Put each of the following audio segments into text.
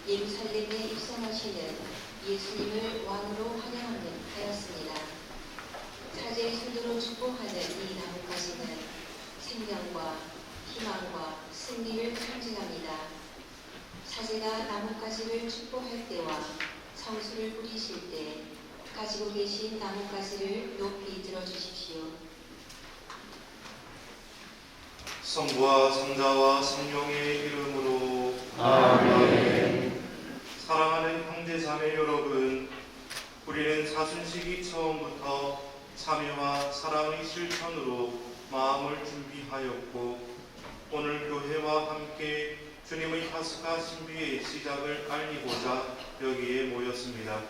예루살렘에 입성하시는 예수님을 왕으로 환영하였습니다. 사제의 손으로 축복하는 이 나뭇가지는 생명과 희망과 승리를 상징합니다. 사제가 나뭇가지를 축복할 때와 성수를 뿌리실 때 가지고 계신 나뭇가지를 높이 들어주십시오. 성부와 성자와 성령의 이름으로 아멘. 사랑하는 형제 자매 여러분, 우리는 사순식이 처음부터 참여와 사랑의 실천으로 마음을 준비하였고 오늘 교회와 함께 주님의 파스카 신비의 시작을 알리고자 여기에 모였습니다.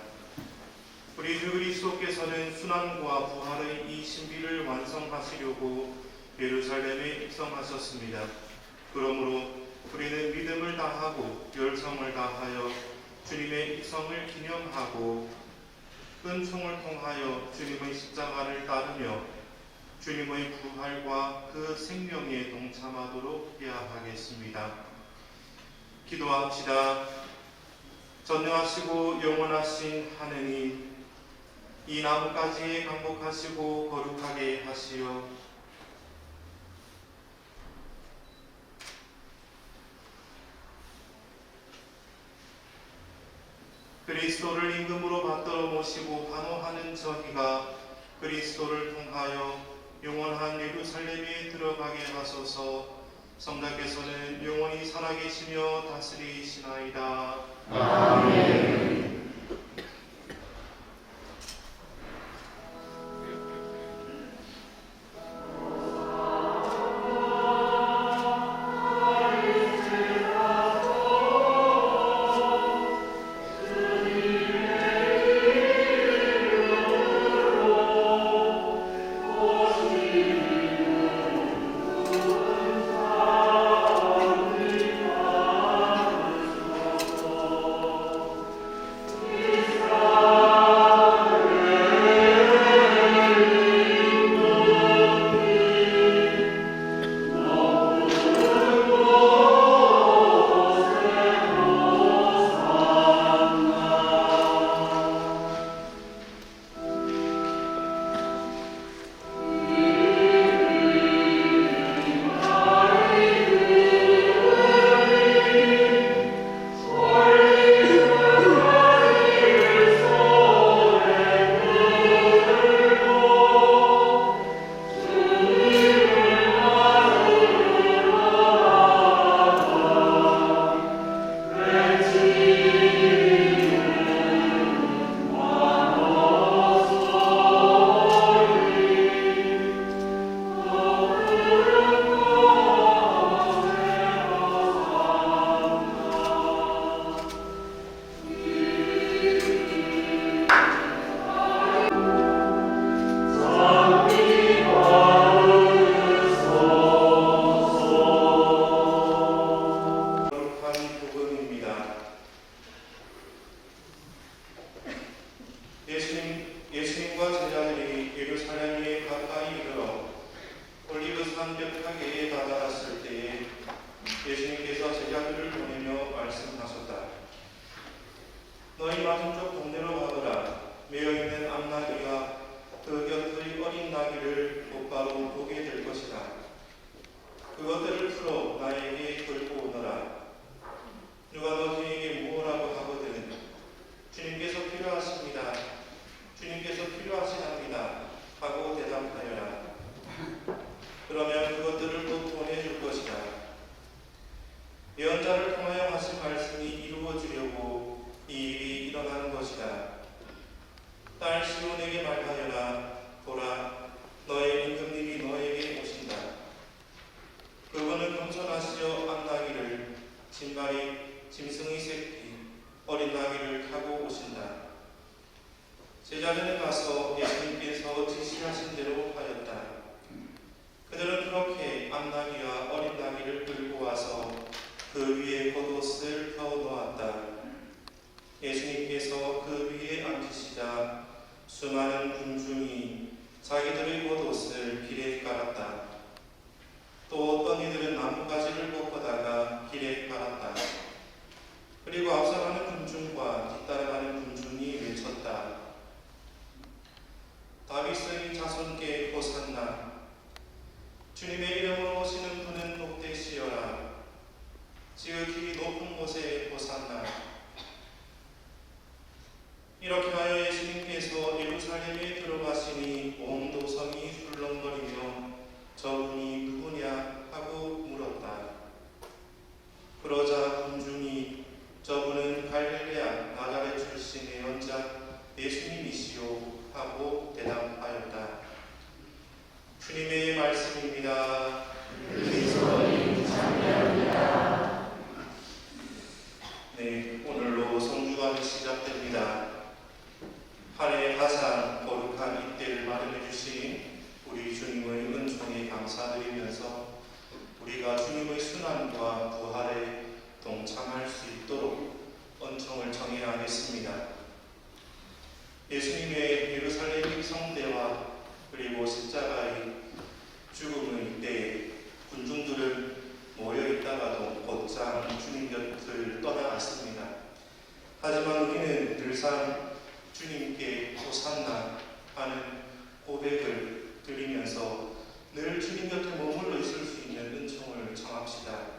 우리 주 그리스도께서는 순환과 부활의 이 신비를 완성하시려고 예루살렘에 입성하셨습니다. 그러므로 우리는 믿음을 다하고 열성을 다하여 주님의 입성을 기념하고 은총을 통하여 주님의 십자가를 따르며 주님의 부활과 그 생명에 동참하도록 해야 하겠습니다. 기도합시다. 전능하시고 영원하신 하느님, 이 나뭇가지에 강복하시고 거룩하게 하시어 그리스도를 임금으로 받들어 모시고 환호하는 저희가 그리스도를 통하여 영원한 예루살렘에 들어가게 하소서. 성자께서는 영원히 살아계시며 다스리시나이다. 아멘. 예수님과 제자들이 예루살렘에 가까이 이르러 올리브산 벽가게에 다다랐을 때에 예수님께서 제자들을 보내며 말씀하셨다. 너희 맞은쪽 동네로 가거라. 메어있는 암나귀와 그 곁의 어린 나귀를 곧바로 보게 될 것이다. 그것들을 풀어 나에게 들고 오너라. 누가 너희에게 무엇라고 하거든 주님께서 필요하십니다. 주님께서 필요하시답니다. 하고 대답하여라. 그러면 그것들을 또 보내줄 것이다. 예언자를 통하여 하신 말씀이 이루어지려고 이 일이 일어나는 것이다. 딸 시온에게 말하여라. 보라, 너의 임금님이 너에게 오신다. 그분은 겸손하시어 암나귀를, 진발이 짐승의 새끼, 어린 나귀를 타고 오신다. 제자들은 가서 예수님께서 지시하신 대로 하였다. 그들은 그렇게 암나귀와 어린 나귀를 끌고 와서 그 위에 겉옷을 펴 놓았다. 예수님께서 그 위에 앉으시자 수많은 군중이 자기들의 겉옷을 길에 깔았다. 또 어떤 이들은 나뭇가지를 꺾어다가 길에 깔았다. 그리고 앞서가는 군중과 뒤따라가는 군중이 외쳤다. 다윗의 자손께 호산나. 주님의 이름으로 오시는 분은 복되시어라. 지극히 높은 곳에 호산나. 이렇게 하여 예수님께서 예루살렘에 들어가시니 온 도성이 술렁거리며 저분이 누구냐 하고 물었다. 그러자 군중이 저분은 갈릴레아 나자렛 출신의 연자 예수님이시오 하고 대답하였다. 주님의 말씀입니다. 그리스도님 찬양합니다. 네, 오늘로 성주간이 시작됩니다. 한 해 가장 거룩한 이때를 마련해 주신 우리 주님의 은총에 감사드리면서 우리가 주님의 순환과 부활에 동참할 수 있도록 은총을 청해하겠습니다. 예수님의 예루살렘 성대와 그리고 십자가의 죽음의 때에 군중들은 모여있다가도 곧장 주님 곁을 떠나갔습니다. 하지만 우리는 늘상 주님께 호산나 하는 고백을 드리면서 늘 주님 곁에 머물러 있을 수 있는 은총을 청합시다.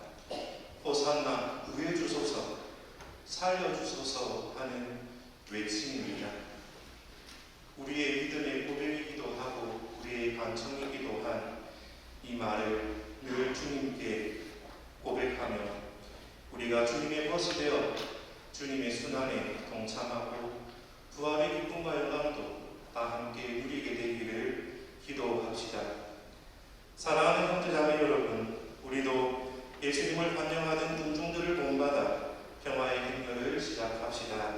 호산나 구해주소서, 살려주소서 하는 외침입니다. 우리의 믿음의 고백이기도 하고 우리의 간청이기도 한 이 말을 늘 주님께 고백하며 우리가 주님의 벗이 되어 주님의 순환에 동참하고 부활의 기쁨과 영광도 다 함께 누리게 되기를 기도합시다. 사랑하는 형제자매 여러분, 우리도 예수님을 환영하는 군중들을 본받아 평화의 행렬을 시작합시다.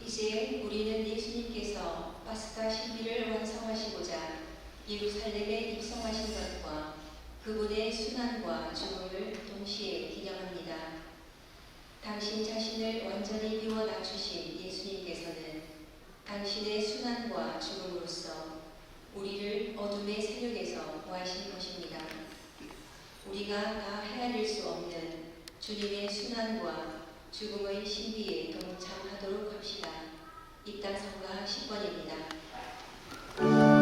이제 우리는 예수님께서 파스카 신비를 완성하시고자 예루살렘에 입성하신 것과 그분의 순환과 죽음을 동시에 기념합니다. 당신 자신을 완전히 비워 낮추신 예수님께서는 당신의 순환과 죽음으로써 우리를 어둠의 세력에서 구하신 것입니다. 우리가 다 헤아릴 수 없는 주님의 순환과 죽음의 신비에 동참하도록 합시다. 입당 성가 10번입니다. 오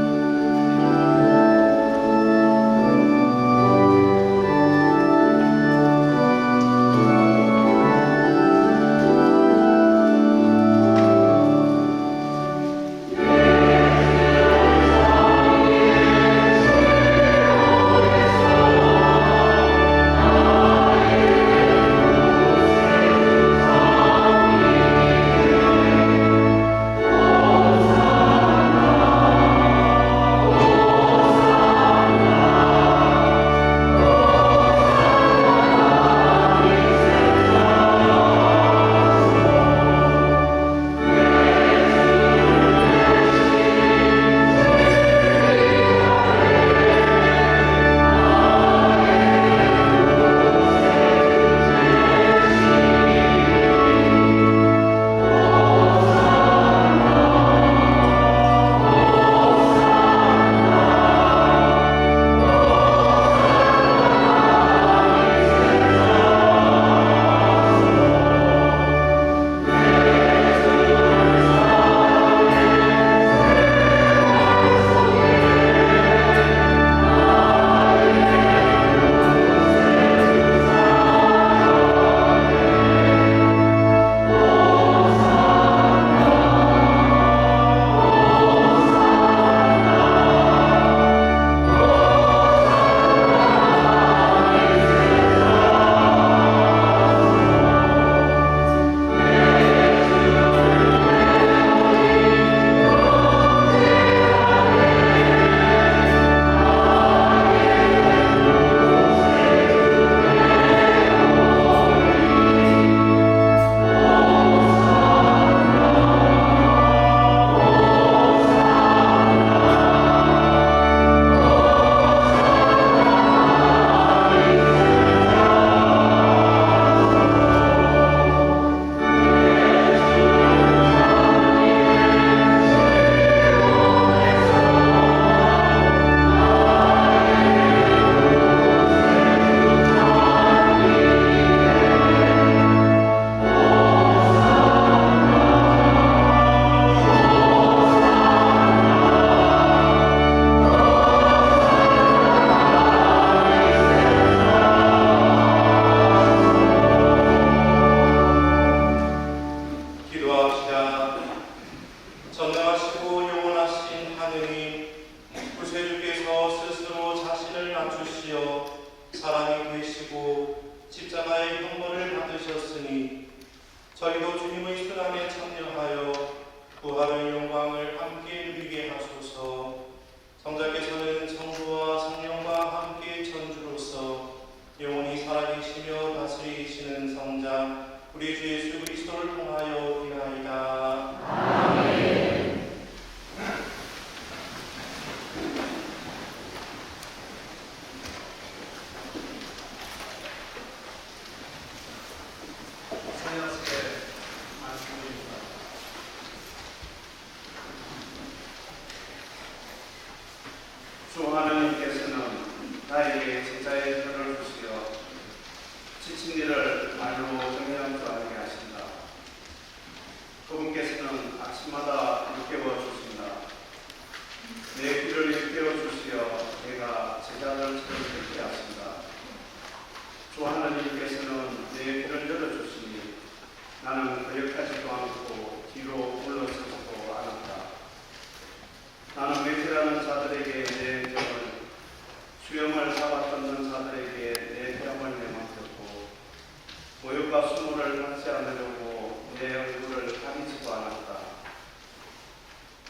주 하나님께서는 나에게 제자의 혀를 주시어 지친 이를 말로 정리한 줄 알게 하신다. 그분께서는 아침마다 일깨워 주신다. 내 귀를 일깨워 주시어 내가 제자들처럼 듣게 하신다. 주 하나님께서는 내 귀를 열어주시니 나는 거역하지도 않고 뒤로 물러서지도 않았다. 나는 외태라는 자들에게 내 병을, 수염을 잡아뜯는 자들에게 내 뺨을 내맡겼고, 모욕과 수모를 받지 않으려고 내 얼굴을 가리지도 않았다.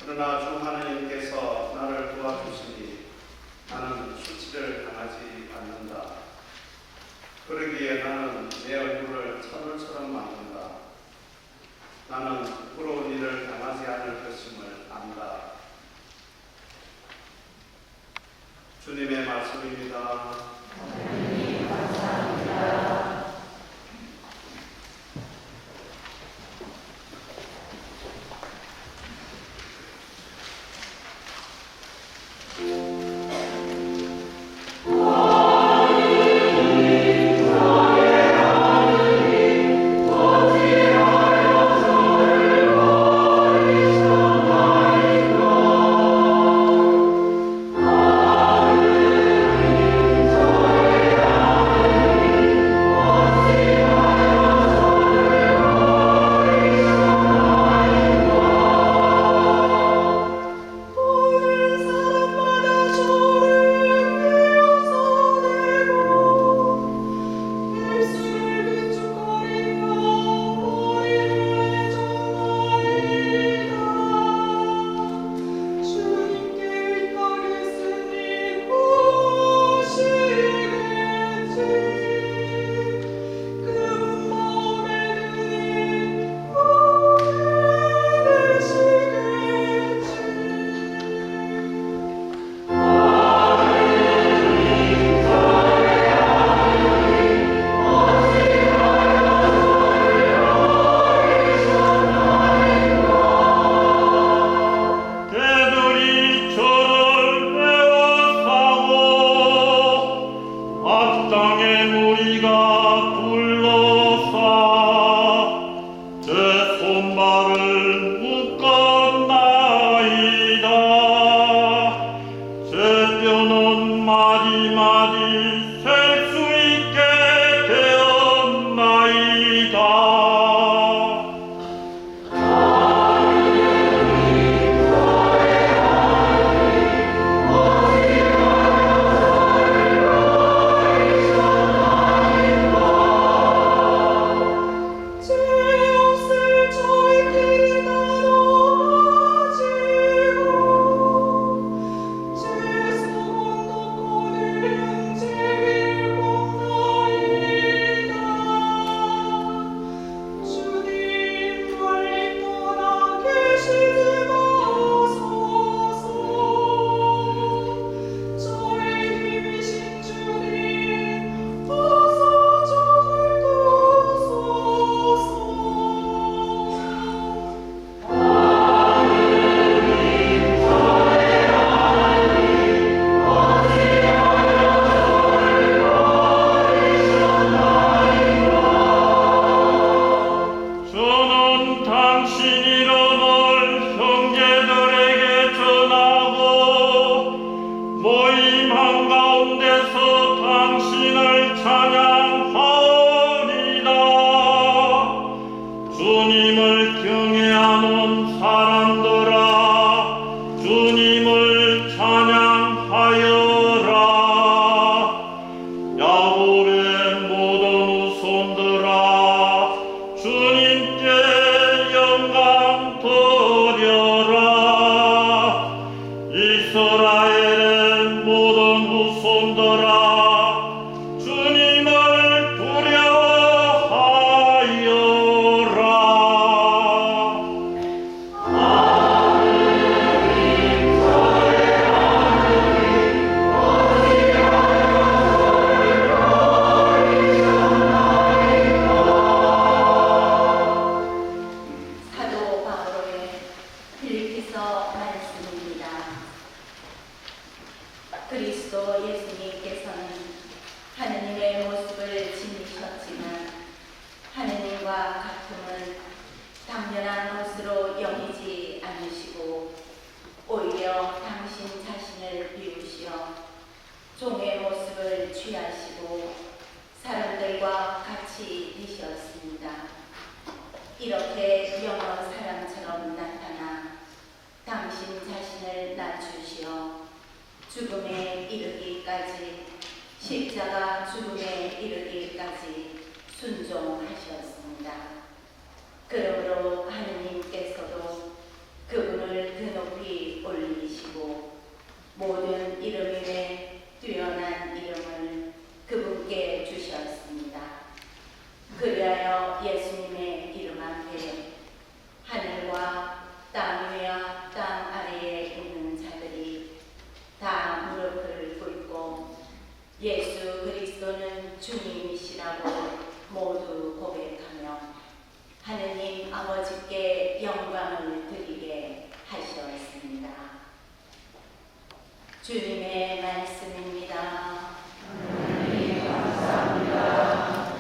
그러나 주 하나님께서 나를 도와주시니 나는 수치를 당하지 않는다. 그러기에 나는 내 얼굴을 천울처럼 만든다. 나는 부러운 일을 당하지 않을 것임을 안다. 주님의 말씀입니다. 하나님 감사합니다. 이스라엘의 모든 후손들아 주님을 그리스도 예수님께서는 하느님의 모습을 지니셨지만 하느님과 같음은 당연한 것으로 여기지 않으시고 오히려 당신 자신을 비우시어 종의 모습을 취하시고 사람들과 같이 계셨습니다. 이렇게 영어 사람처럼 나타나 당신 자신을 낮추시어 죽음에 이르기까지 십자가 죽음에 이르기까지 순종하셨습니다. 그러므로 하느님께서도 그분을 드높이 올리시고 모든 이름 위에 뛰어난 이름을 그분께 주셨습니다. 그리하여 예수님의 이름 앞에 하늘과 땅 위와 땅 아래에 있는 자들이 다 무릎을 꿇고 예수 그리스도는 주님이시라고 모두 고백하며 하느님 아버지께 영광을 드리게 하셨습니다. 주님의 말씀입니다. 하나님 감사합니다.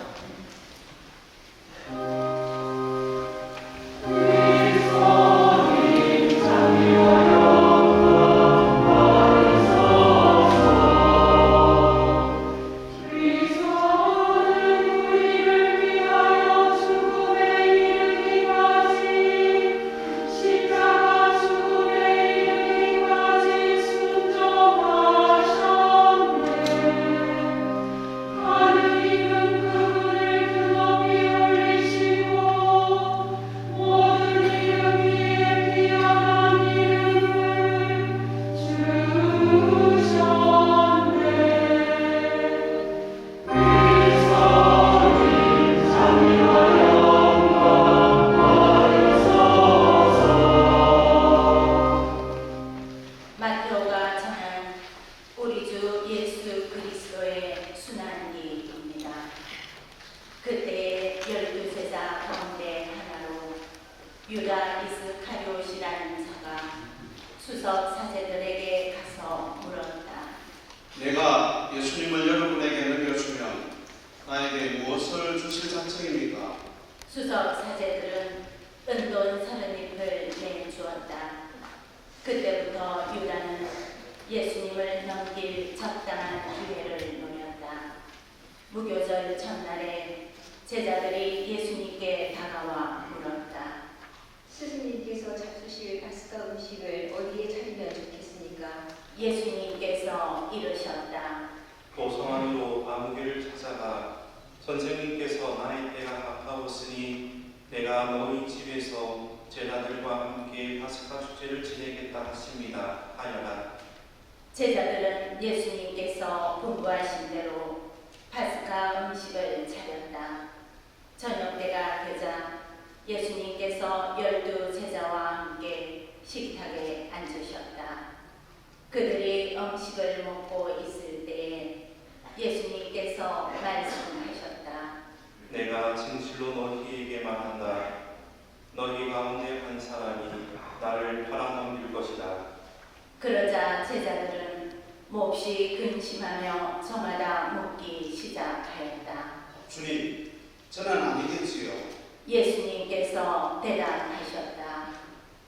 마태오가 전한 우리 주 예수 그리스도의 순환기입니다. 그때 12제자 가운데 하나로 유다 이스카리옷이라는 자가 수석 사제들에게 가서 물었다. 내가 예수님을 여러분에게 넘겨주면 나에게 무엇을 주실 작정입니까? 수석 사제들은 은돈 30잎을 내주었다. 그때부터 유다는 예수님을 넘길 적당한 기회를 노렸다. 무교절 첫날에 제자들이 예수님께 다가와 물었다. 스승님께서 잡수실 파스카 음식을 어디에 차리면 좋겠습니까? 예수님께서 이르셨다. 도성 안으로 아무개를 찾아가 선생님께서 나의 때가 가까웠으니 내가 너희 집에서 제자들과 함께 파스카 축제를 지내겠다 하십니다 하여라. 제자들은 예수님께서 분부하신 대로 파스카 음식을 차렸다. 저녁 때가 되자 예수님께서 12제자와 함께 식탁에 앉으셨다. 그들이 음식을 먹고 있을 때에 예수님께서 말씀하셨다. 내가 진실로 너희에게 말한다. 너희 가운데 한 사람이 나를 팔아넘길 것이다. 그러자 제자들은 몹시 근심하며 저마다 묻기 시작하였다. 주님, 저는 아니겠지요. 예수님께서 대답하셨다.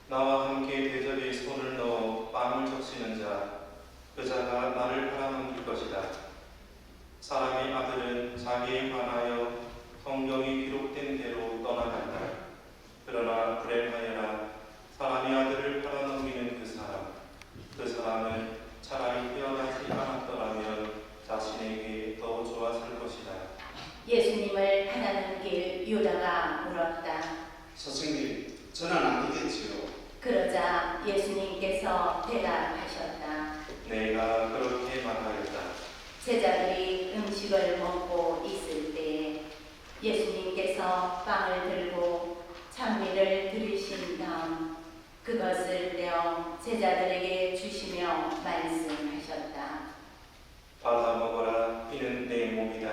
나와 함께 대접에 손을 넣어 빵을 적시는 자, 그 자가 나를 팔아넘길 것이다. 사람의 아들은 자기에 관하여 성경이 기록된 대로 떠나간다. 그러나 불행하여라. 사람의 아들을 팔아넘기는 그 사람은 차라리 태어나지 않았더라면 자신에게 더 좋았을 것이다. 예수님을 하나는 길 유다가 물었다. 선생님, 저는 아니겠지요. 그러자 예수님께서 대답하셨다. 내가 그렇게 말하였다. 제자들이 음식을 먹고 있을 때에 예수님께서 빵을 들고 찬미를 드리신 다음 그것을 떼어 제자들에게 주시며 말씀하셨다. 받아 먹어라. 이는 내 몸이다.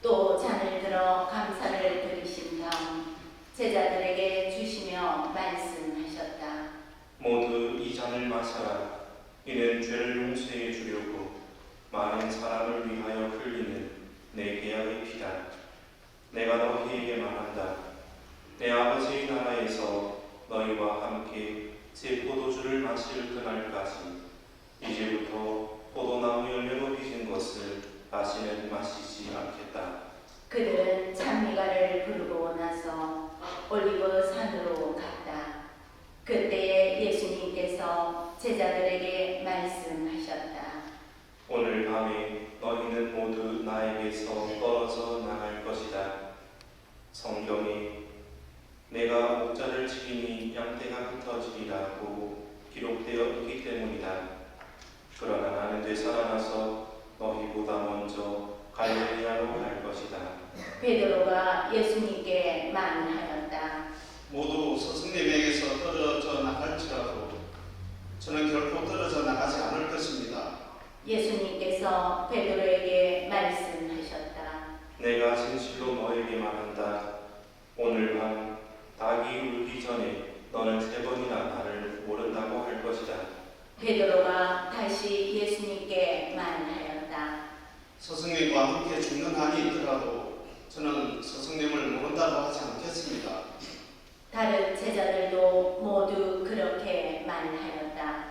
또 잔을 들어 감사를 드리신 다음 제자들에게 주시며 말씀하셨다. 모두 이 잔을 마셔라. 이는 이는 죄를 용서해 주려고 많은 사람을 위하여 흘리는 내 계약의 피다. 내가 너희에게 말한다. 내 아버지의 나라에서 너희와 함께 제 포도주를 마실 그날까지 이제부터 포도나무 열매로 빚은 것을 다시는 마시지 않겠다. 그들은 찬미가를 부르고 나서 올리브 산으로 갔다. 그때에 예수님께서 제자들에게 말씀하셨다. 오늘 밤에 너희는 모두 나에게서 떨어져 나갈 것이다. 성경에 내가 목자를 치리니 양떼가 흩어지리라고 기록되어 있기 때문이다. 그러나 나는 되살아나서 너희보다 먼저 갈릴리아로 갈 것이다. 베드로가 예수님께 말하였다. 모두 스승님에게서 떨어져 나갈지라도 저는 결코 떨어져 나가지 않을 것입니다. 예수님께서 베드로에게 말씀하셨다. 내가 진실로 너에게 말한다. 오늘 밤 닭이 울기 전에 너는 3번이나 나를 모른다고 할 것이다. 베드로가 다시 예수님께 말하였다. 스승님과 함께 죽는 한이 있더라도 저는 스승님을 모른다고 하지 않겠습니다. 다른 제자들도 모두 그렇게 말하였다.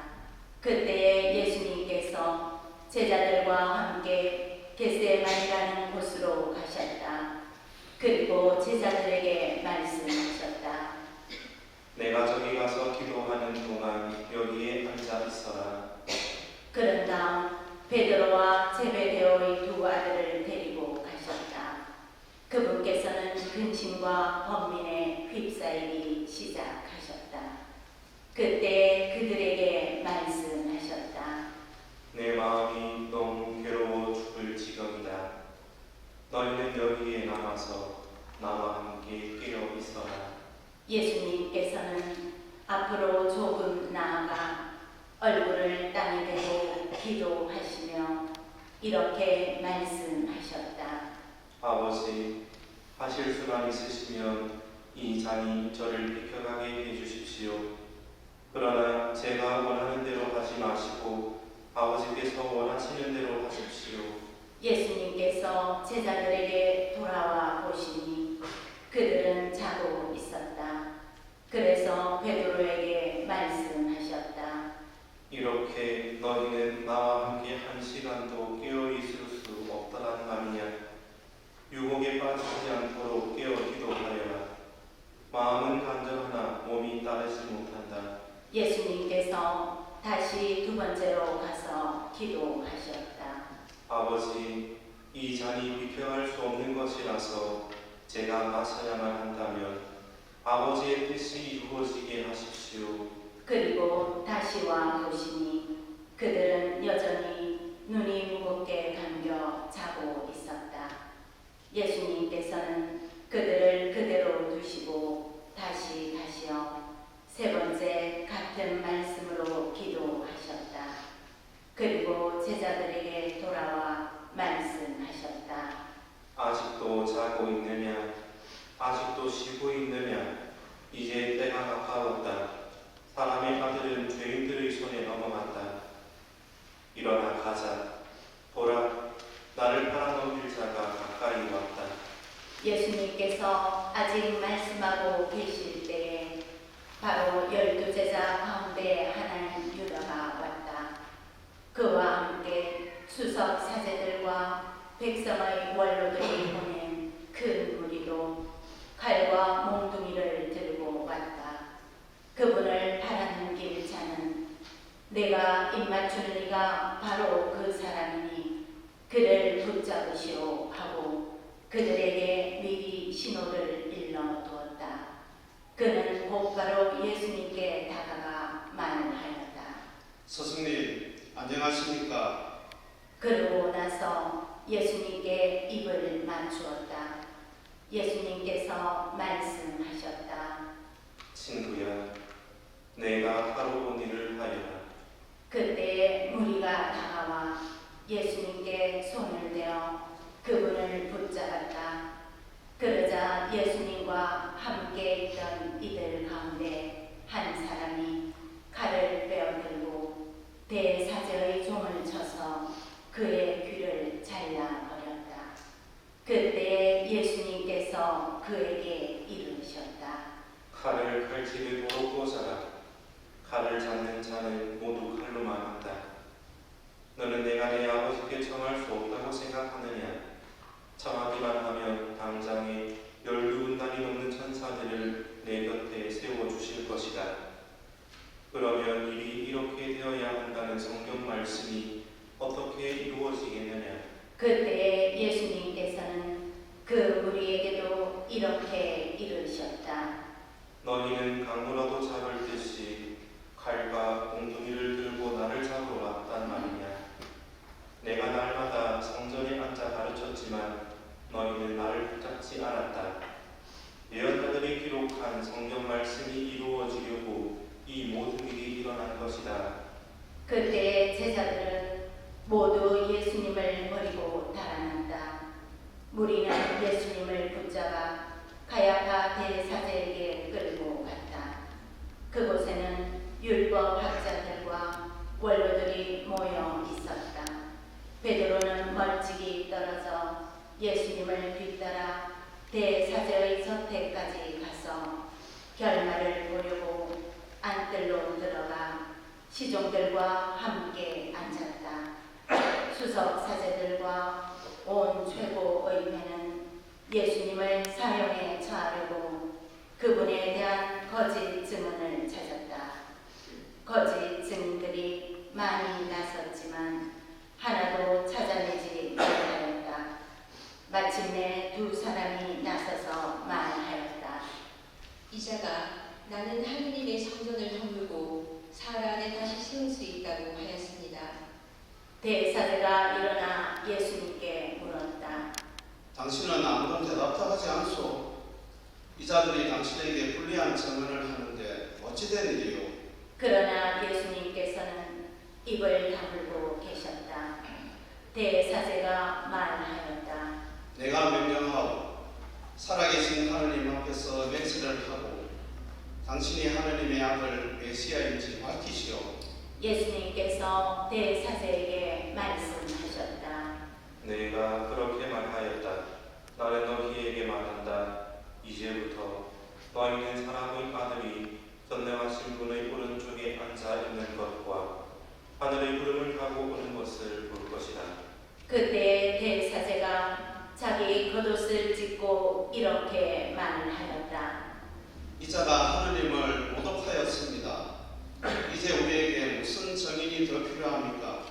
그때에 예수님께서 제자들과 함께 겟세마니라는 곳으로 가셨다. 그리고 제자들에게 말씀하셨다. 내가 저기 가서 기도하는 동안 여기에 앉아 있어라. 그런 다음 베드로와 제베데오의 2 아들을 데리고 가셨다. 그분께서는 근심과 번민에 휩싸이기 시작하셨다. 그때 그들에게 말씀하셨다. 내 마음이 너무 괴로워 죽을 지경이다. 너희는 여기에 남아서 나와 함께 깨어 있어라. 예수님께서는 앞으로 조금 나아가 얼굴을 땅에 대고 기도하시며 이렇게 말씀하셨다. 아버지, 하실 수만 있으시면 이 잔이 저를 비켜가게 해주십시오. 그러나 제가 원하는 대로 하지 마시고 아버지께서 원하시는 대로 하십시오. 예수님께서 제자들에게 돌아와 보시니 그들은 자고 있었다. 그래서 베드로에게 말씀하셨다. 이렇게 너희는 나와 함께 1시간도 깨어 있을 수 없다는 말이냐? 유혹에 빠지지 않도록 깨어 기도하여라. 마음은 간절하나 몸이 따르지 못한다. 예수님께서 다시 2번째로 가서 기도하셨다. 아버지, 이 잔이 비켜갈 수 없는 것이라서 제가 마셔야만 한다면 아버지의 뜻이 이루어지게 하십시오. 그리고 다시 와 보시니 그들은 여전히 눈이 무겁게 감겨 자고 있었다. 예수님께서는 그들을 그대로 두시고 다시 가시어 3번째 같은 말씀으로 기도하셨다. 그리고 제자들에게 돌아와 말씀하셨다. 아직도 자고 있느냐? 아직도 쉬고 있느냐? 이제 때가 가까웠다. 사람의 아들은 죄인들의 손에 넘어간다. 일어나 가자. 보라, 나를 팔아넘길 자가 가까이 왔다. 예수님께서 아직 말씀하고 계실 때에 바로 12제자 가운데 하나인 유다가 왔다. 그와 함께 수석 사제들과 백성의 원로들이 보낸 큰 무리도 칼과 몽둥이를 들고 왔다. 그분을 팔아넘길 자는 내가 입맞추는 이가 바로 그 사람이니 그를 붙잡으시오 하고 그들에게 미리 신호를 일러두었다. 그는 곧바로 예수님께 다가가 말하였다. 스승님, 안녕하십니까? 그러고 나서 예수님께 입을 맞추었다. 예수님께서 말씀하셨다. 친구야, 내가 하루 온 일을 하여라. 그때 무리가 다가와 예수님께 손을 대어 그분을 붙잡았다. 그러자 예수님과 함께 있던 이들 가운데 한 사람이 칼을 빼어들고 대사제의 쳐서 그의 귀를 잘라버렸다. 그때 예수님께서 그에게 이르셨다. 칼을 칼집에 꽂아라. 칼을 잡는 자는 모두 칼로 망한다. 너는 내가 내 아버지께 청할 수 없다고 생각하느냐? 청하기만 하면 당장에 12군단이 넘는 천사들을 내 곁에 세워주실 것이다. 그러면 일이 이렇게 되어야 한다는 성경 말씀이 어떻게 이루어지겠느냐? 그때 예수님께서는 그 무리에게도 이렇게 이르셨다. 너희는 강물어도 잡을 듯이 칼과 몽둥이를 들고 나를 잡으러 왔단 말이냐? 내가 날마다 성전에 앉아 가르쳤지만 너희는 나를 붙잡지 않았다. 예언자들이 기록한 성경 말씀이 이루어지려고 이 모든 일이 일어난 것이다. 그때 제자들은 모두 예수님을 버리고 달아난다. 무리는 예수님을 붙잡아 가야파 대사제에게 끌고 갔다. 그곳에는 율법학자들과 원로들이 모여 있었다. 베드로는 멀찍이 떨어져 예수님을 뒤따라 대사제의 곁에까지 가서 결말을 보려고 안뜰로 들어가 시종들과 함께 앉았다. 수석 사제들과 온 최고의회는 예수님을 사형에 처하려고 그분에 대한 거짓 증언을 찾았다. 거짓 증인들이 많이 나섰지만 하나도 찾아내지 못하였다. 마침내 두 사람이 나서서 말하였다. 이자가 나는 하느님의 성전을 허물고 사흘 안에 다시 세울 수 있다고 하였습니다. 대사제가 일어나 예수님께 물었다. 당신은 아무런 대답도 하지 않소. 이 자들이 당신에게 불리한 증언을 하는데 어찌된 일이요? 그러나 예수님께서는 입을 다물고 계셨다. 대사제가 말하였다. 내가 명령하오. 살아계신 하느님 앞에서 맹세를 하고 당신이 하느님의 아들 메시아인지 밝히시오. 예수님께서 대사제에게 말씀하셨다. 내가 그렇게 말하였다. 나는 너희에게 말한다. 이제부터 너희는 사람의 아들이 전능하신 분의 오른쪽에 앉아 있는 것과 하늘의 구름을 타고 오는 것을 볼 것이다. 그때 대사제가 자기 겉옷을 찢고 이렇게 말하였다. 이자가 하느님을 모독하였습니다. 이제 우리에게 무슨 증인이 더 필요합니까?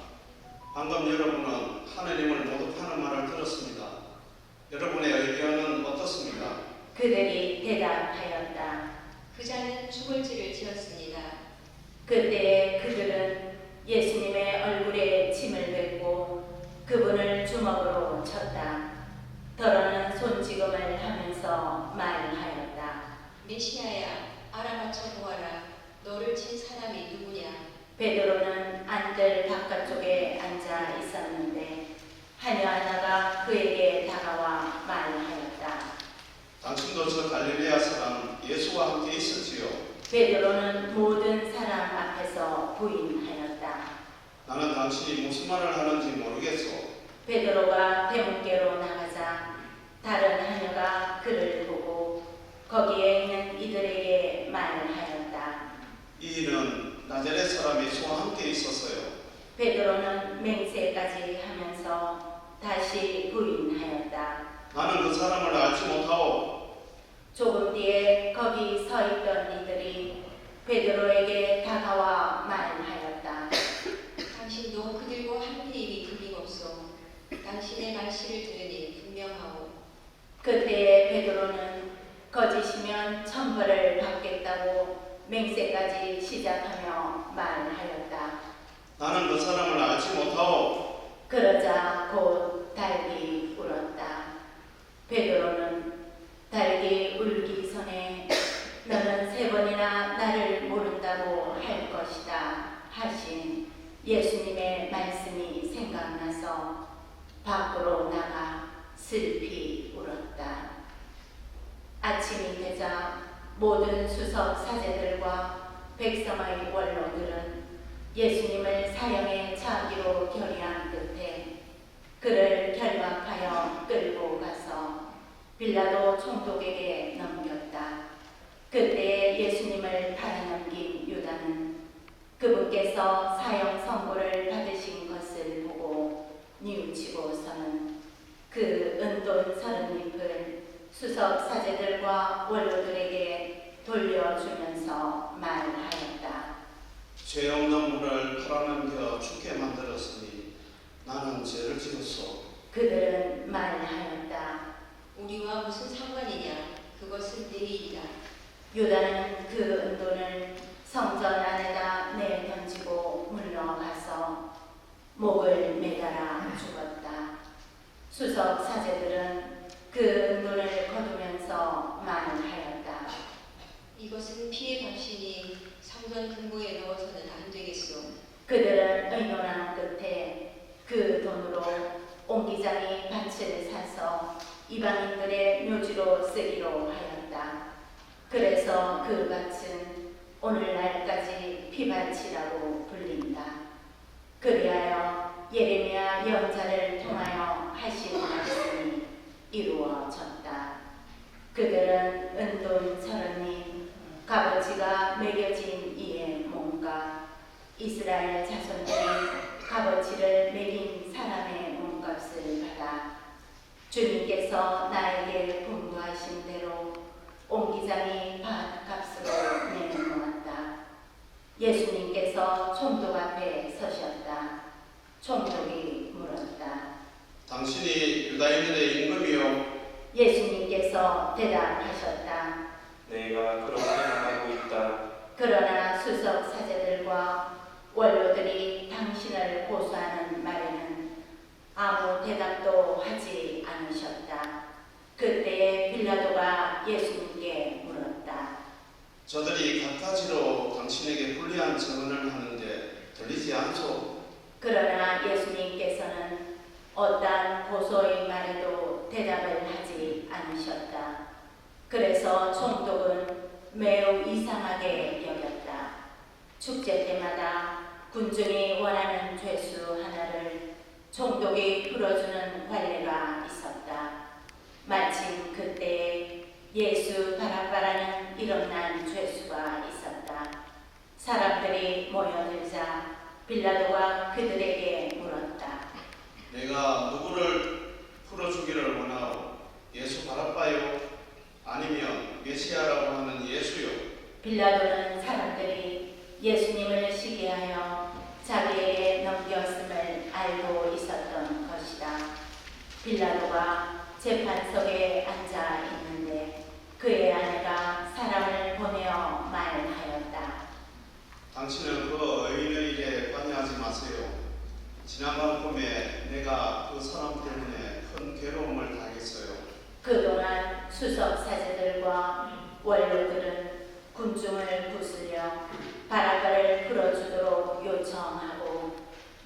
방금 여러분은 하느님을 모독하는 말을 들었습니다. 여러분의 의견은 어떻습니까? 그들이 대답하였다. 그 자는 죽을 죄를 지었습니다. 그때 그들은 예수님의 얼굴에 침을 뱉고 그분을 주먹으로 쳤다. 더러는 손지검을 하면서 말하였다. 메시아야, 알아맞혀 보아라. 너를 친 사람이 누구냐? 베드로는 안뜰 바깥쪽에 앉아 있었는데 하녀 하나가 그에게 다가와 말하였다. 당신도 저 갈릴레아 사람 예수와 함께 있었지요. 베드로는 모든 사람 앞에서 부인하였다. 나는 당신이 무슨 말을 하는지 모르겠소. 베드로가 대문께로 나가자 다른 하녀가 그를 보고 거기에 있는 이들에게 말하였다. 이 일은 나자렛 사람 예수와 함께 있었어요. 베드로는 맹세까지 하면서 다시 부인하였다. 나는 그 사람을 알지 못하오. 조금 뒤에 거기 서 있던 이들이 베드로에게 다가와 말하였다. 당신도 그들과 함께임이 틀림없소. 당신의 말씀을 들으니 분명하오. 그때 베드로는 거짓이면 천벌을 받겠다고 맹세까지 시작하며 말하였다. 나는 그 사람을 알지 못하오. 그러자 곧 닭이 울었다. 베드로는 닭이 울기 전에 너는 3번이나 나를 모른다고 할 것이다 하신 예수님의 말씀이 생각나서 밖으로 나가 슬피 울었다. 아침이 되자 모든 수석 사제들과 백성의 원로들은 예수님을 사형에 처하기로 결의한 끝에 그를 결박하여 끌고 가서 빌라도 총독에게 넘겼다. 그때 예수님을 팔아넘긴 유다는 그분께서 사형 선고를 받으신 것을 보고 뉘우치고서는 그 은돈 30잎을 수석 사제들과 원로들에게 돌려주면서 말하였다. 죄 없는 물을 팔아넘겨 죽게 만들었으니 나는 죄를 지었소. 그들은 말하였다. 우리와 무슨 상관이냐? 그것은 내 일이다. 유다는 그 은돈을 성전 안에다 내던지고 물러가서 목을 매달아 죽었다. 수석 사제들은 그 은돈을 거두면서 말하였다. 이것은 피해 당신이 성전 금고에 넣어서는 안 되겠소. 그들은 의논한 끝에 그 돈으로 옹기장이 밭을 사서 이방인들의 묘지로 쓰기로 하였다. 그래서 그 밭은 오늘날까지 피밭이라고 불린다. 그리하여 예레미야 예언자를 통하여 하신 말씀이 이루어졌다. 그들은 은돈 30잎 값어치가 매겨진 이의 몸과 이스라엘 자손들이 값어치를 매긴 사람의 몸값을 받아 주님께서 나에게 분부하신 대로 옹기장이 밭값으로 내놓았다. 예수님께서 총독 앞에 서셨다. 총독이 물었다. 당신이 유다인들의 임금이요? 예수님께서 대답하셨다. 내가 그렇게 말하고 있다. 그러나 수석 사제들과 원로들이 당신을 고소하는 말에는 아무 대답도 하지 않으셨다. 그때 빌라도가 예수님께 물었다. 저들이 갖가지로 당신에게 불리한 증언을 하는데 들리지 않소? 그러나 예수님께서는 어떠한 고소의 말에도 대답을 하지 않으셨다. 그래서 총독은 매우 이상하게 여겼다. 축제 때마다 군중이 원하는 죄수 하나를 총독이 풀어주는 관례가 있었다. 마침 그때 예수 바라바라는 이름난 죄수가 있었다. 사람들이 모여들자 빌라도가 그들에게 물었다. 내가 누구를 풀어주기를 원하오? 예수 바라바요? 아니면 메시아라고 하는 예수요? 빌라도는 사람들이 예수님을 시기하여 자기에게 넘겼음을 알고 있었던 것이다. 빌라도가 재판석에 앉아 있는데 그의 아내가 사람을 보내어 말하였다. 당신은 그 의인의 일에 관여하지 마세요. 지난밤 꿈에 내가 그 사람 때문에 큰 괴로움을 당했어요. 그동안 수석 사제들과 원로들은 군중을 부수려 바라바를 풀어주도록 요청하고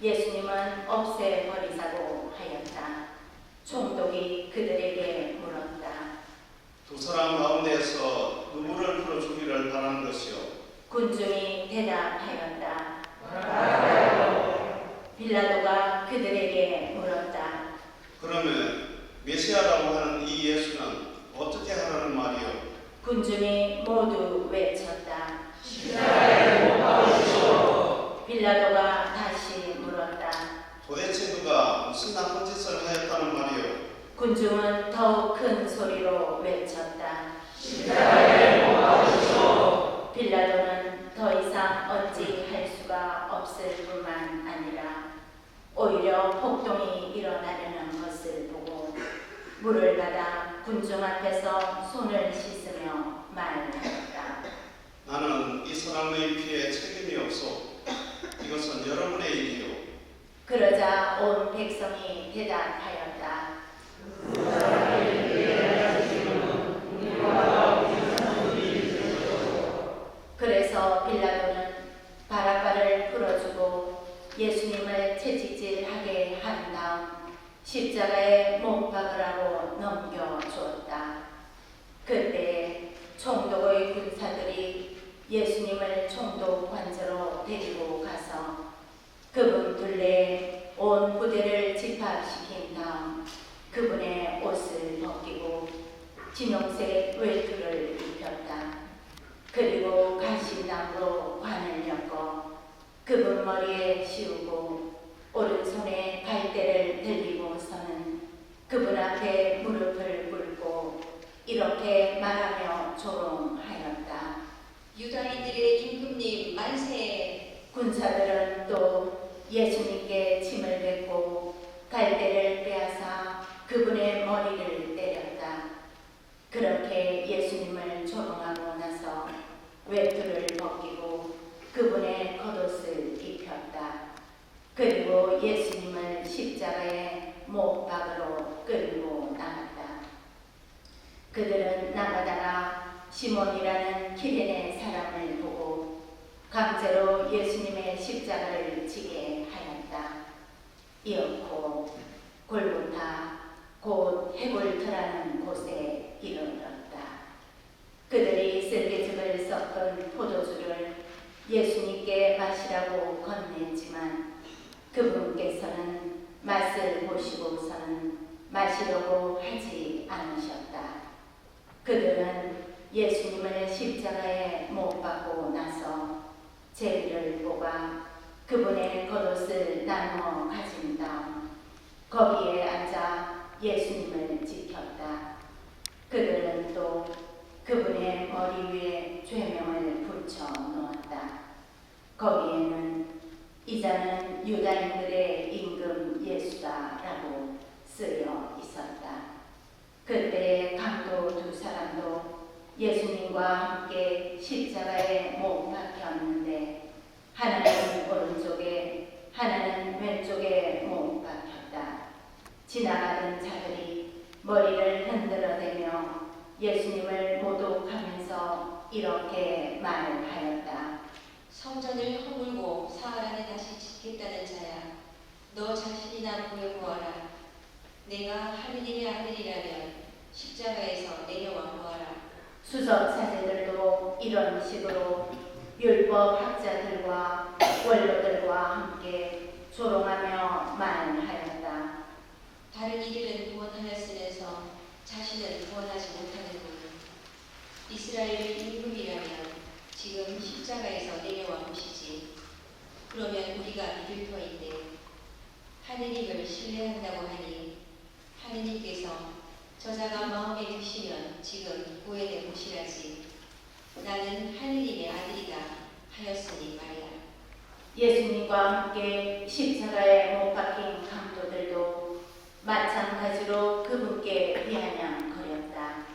예수님은 없애버리자고 하였다. 총독이 그들에게 물었다. 두 사람 가운데에서 누구를 풀어주기를 바라는 것이요? 군중이 대답하였다. 빌라도가 그들에게 물었다. 그러면 메시아라고 하는 이 예수는 어떻게 하라는 말이요? 군중이 모두 외쳤다. 빌라도가 다시 물었다. 도대체 누가 무슨 나쁜 짓을 하였다는 말이요? 군중은 더욱 큰 소리로 외쳤다. 빌라도는 더 이상 어찌할 수가 없을 뿐만 아니라 오히려 폭동이 일어나려는 것을 보고 물을 받아 군중 앞에서 손을 씻으며 말하였다. 나는 이 사람의 피에 책임이 없소. 이것은 여러분의 일이요. 그러자 온 백성이 대답하였다. 그래서 빌라도는 바라바를 풀어주고 예수님을 채찍질하게 한 다음 십자가에 못 박으라고 넘겨주었다. 그때 총독의 군사들이 예수님을 총독 관저로 데리고 가서 그분 둘레에 온 부대를 집합시킨 다음 그분의 옷을 벗기고 진홍색 외투를 입혔다. 그리고 가시나무로 관을 엮어 그분 머리에 씌우고 오른손에 갈대를 들리고서는 그분 앞에 무릎을 꿇고 이렇게 말하며 조롱하였다. 유다인들의 임금님 만세! 군사들은 또 예수님께 침을 뱉고 갈대를 빼앗아 그분의 머리를 때렸다. 그렇게 예수님을 조롱하고 나서 외투를 벗기고 그분의 겉옷을 입혔다. 그리고 예수님을 십자가에 못 박으러 끌고 나갔다. 그들은 나가다가 시몬이라는 키레네 사람을 보고 강제로 예수님의 십자가를 지게 하였다. 이었고 골고타 곧 해골터라는 곳에 이르렀다. 그들이 쓸개즙을 섞은 포도주를 예수님께 마시라고 건넸지만 그분께서는 맛을 보시고서는 마시려고 하지 않으셨다. 그들은 예수님을 십자가에 못 박고 나서 제비를 뽑아 그분의 겉옷을 나누어 가진 다음 거기에 앉아 예수님을 지켰다. 그들은 또 그분의 머리 위에 죄명을 붙여 놓았다. 거기에는 이자는 유다인들의 임금 예수다라고 쓰여 있었다. 그때 강도 두 사람도 예수님과 함께 십자가에 못 박혔는데 하나는 오른쪽에 하나는 왼쪽에 못 박혔다. 지나가던 자들이 머리를 흔들어대며 예수님을 모독하면서 이렇게 말하였다. 성전을 허물고 사흘 안에 다시 짓겠다는 자야, 너 자신이나 보여보아라. 내가 하느님의 아들이라면 십자가에서 내려와 보아라. 수석사제들도 이런 식으로 율법 학자들과 원로들과 함께 조롱하며 말하였다. 다른 이들은 구원하였으면서 자신은 구원하지 못하는군. 이스라엘의 임금이라면 지금 십자가에서 내려와 보시지. 그러면 우리가 믿을 터인데 하느님을 신뢰한다고 하니 하느님께서 저자가 마음에 드시면 지금 구해내 보시라지. 나는 하느님의 아들이다 하였으니 말이야. 예수님과 함께 십자가에 못 박힌 강도들도 마찬가지로 그분께 비아냥거렸다.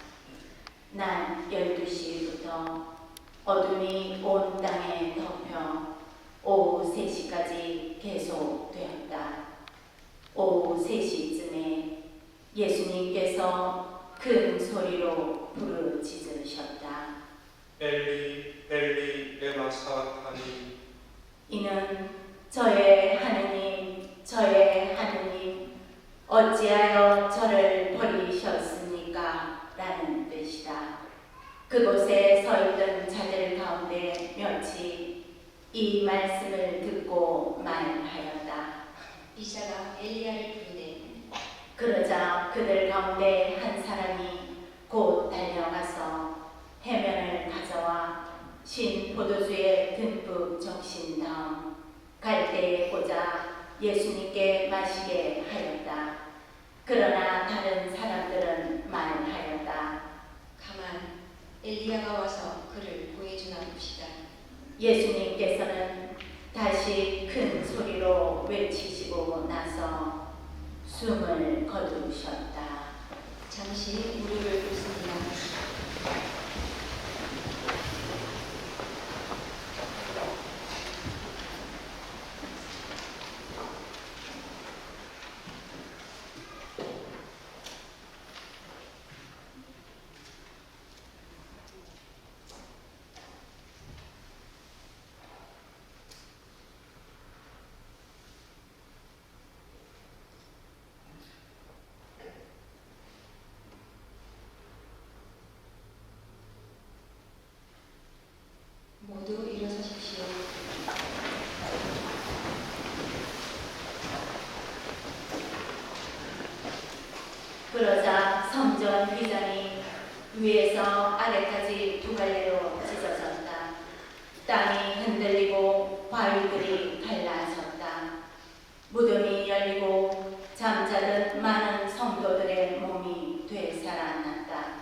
난 12시부터 어둠이 온 땅에 덮여 오후 3시까지 계속되었다. 오후 3시쯤에 예수님께서 큰 소리로 부르짖으셨다. 엘리 엘리 레마 사박하니. 이는 저의 하느님, 저의 하느님, 어찌하여 저를 버리셨습니까? 라는 뜻이다. 그곳에 서 있던 자들 가운데 몇이 이 말씀을 듣고 말하였다. 이자가 엘리야를 부르네. 그러자 그들 가운데 한 사람이 곧 달려가서 해면을 가져와 신 포도주에 듬뿍 적신 다음 갈대에 꽂아 예수님께 마시게 하였다. 그러나 다른 사람들은 말하였다. 가만, 엘리야가 와서 그를 구해주나 봅시다. 예수님께서는 다시 큰 소리로 외치시고 나서 숨을 거두셨다. 잠시 무릎을 꿇습니다. 그러자 성전 휘장이 위에서 아래까지 두 갈래로 찢어졌다. 땅이 흔들리고 바위들이 갈라졌다. 무덤이 열리고 잠자던 많은 성도들의 몸이 되살아났다.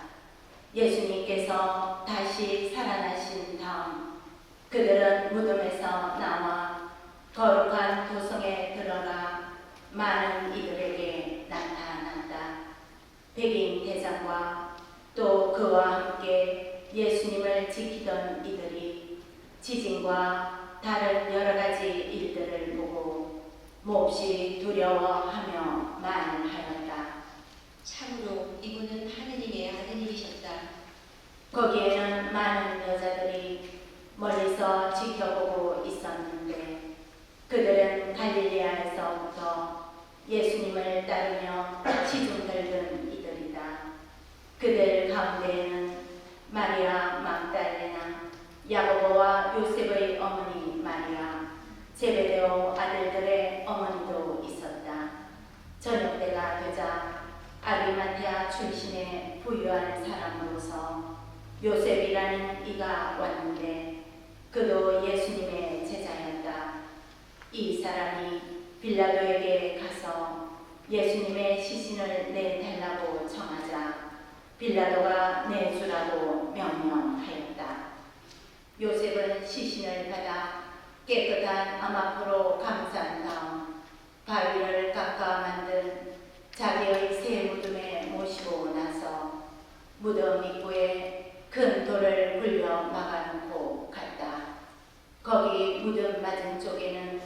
예수님께서 다시 살아나신 다음 그들은 무덤에서 나와 거룩한 도성에 들어가 많은 이들에게 나타났다. 백인 대장과 또 그와 함께 예수님을 지키던 이들이 지진과 다른 여러 가지 일들을 보고 몹시 두려워하며 말하였다. 참으로 이분은 하느님의 아드님이셨다. 거기에는 많은 여자들이 멀리서 지켜보고 있었는데 그들은 갈릴리아에서부터 예수님을 따르며 시중들던 이들이다. 그들 가운데에는 마리아 막달레나, 야고보와 요셉의 어머니 마리아, 제베데오 아들들의 어머니도 있었다. 저녁 때가 되자 아리마테아 출신의 부유한 사람으로서 요셉이라는 이가 왔는데 그도 예수님의 제자였다. 이 사람이 빌라도에게 가서 예수님의 시신을 내달라고 청하자 빌라도가 내주라고 명령하였다. 요셉은 시신을 받아 깨끗한 아마포로 감싼 다음 바위를 깎아 만든 자기의 새 무덤에 모시고 나서 무덤 입구에 큰 돌을 굴려 막아놓고 갔다. 거기 무덤 맞은 쪽에는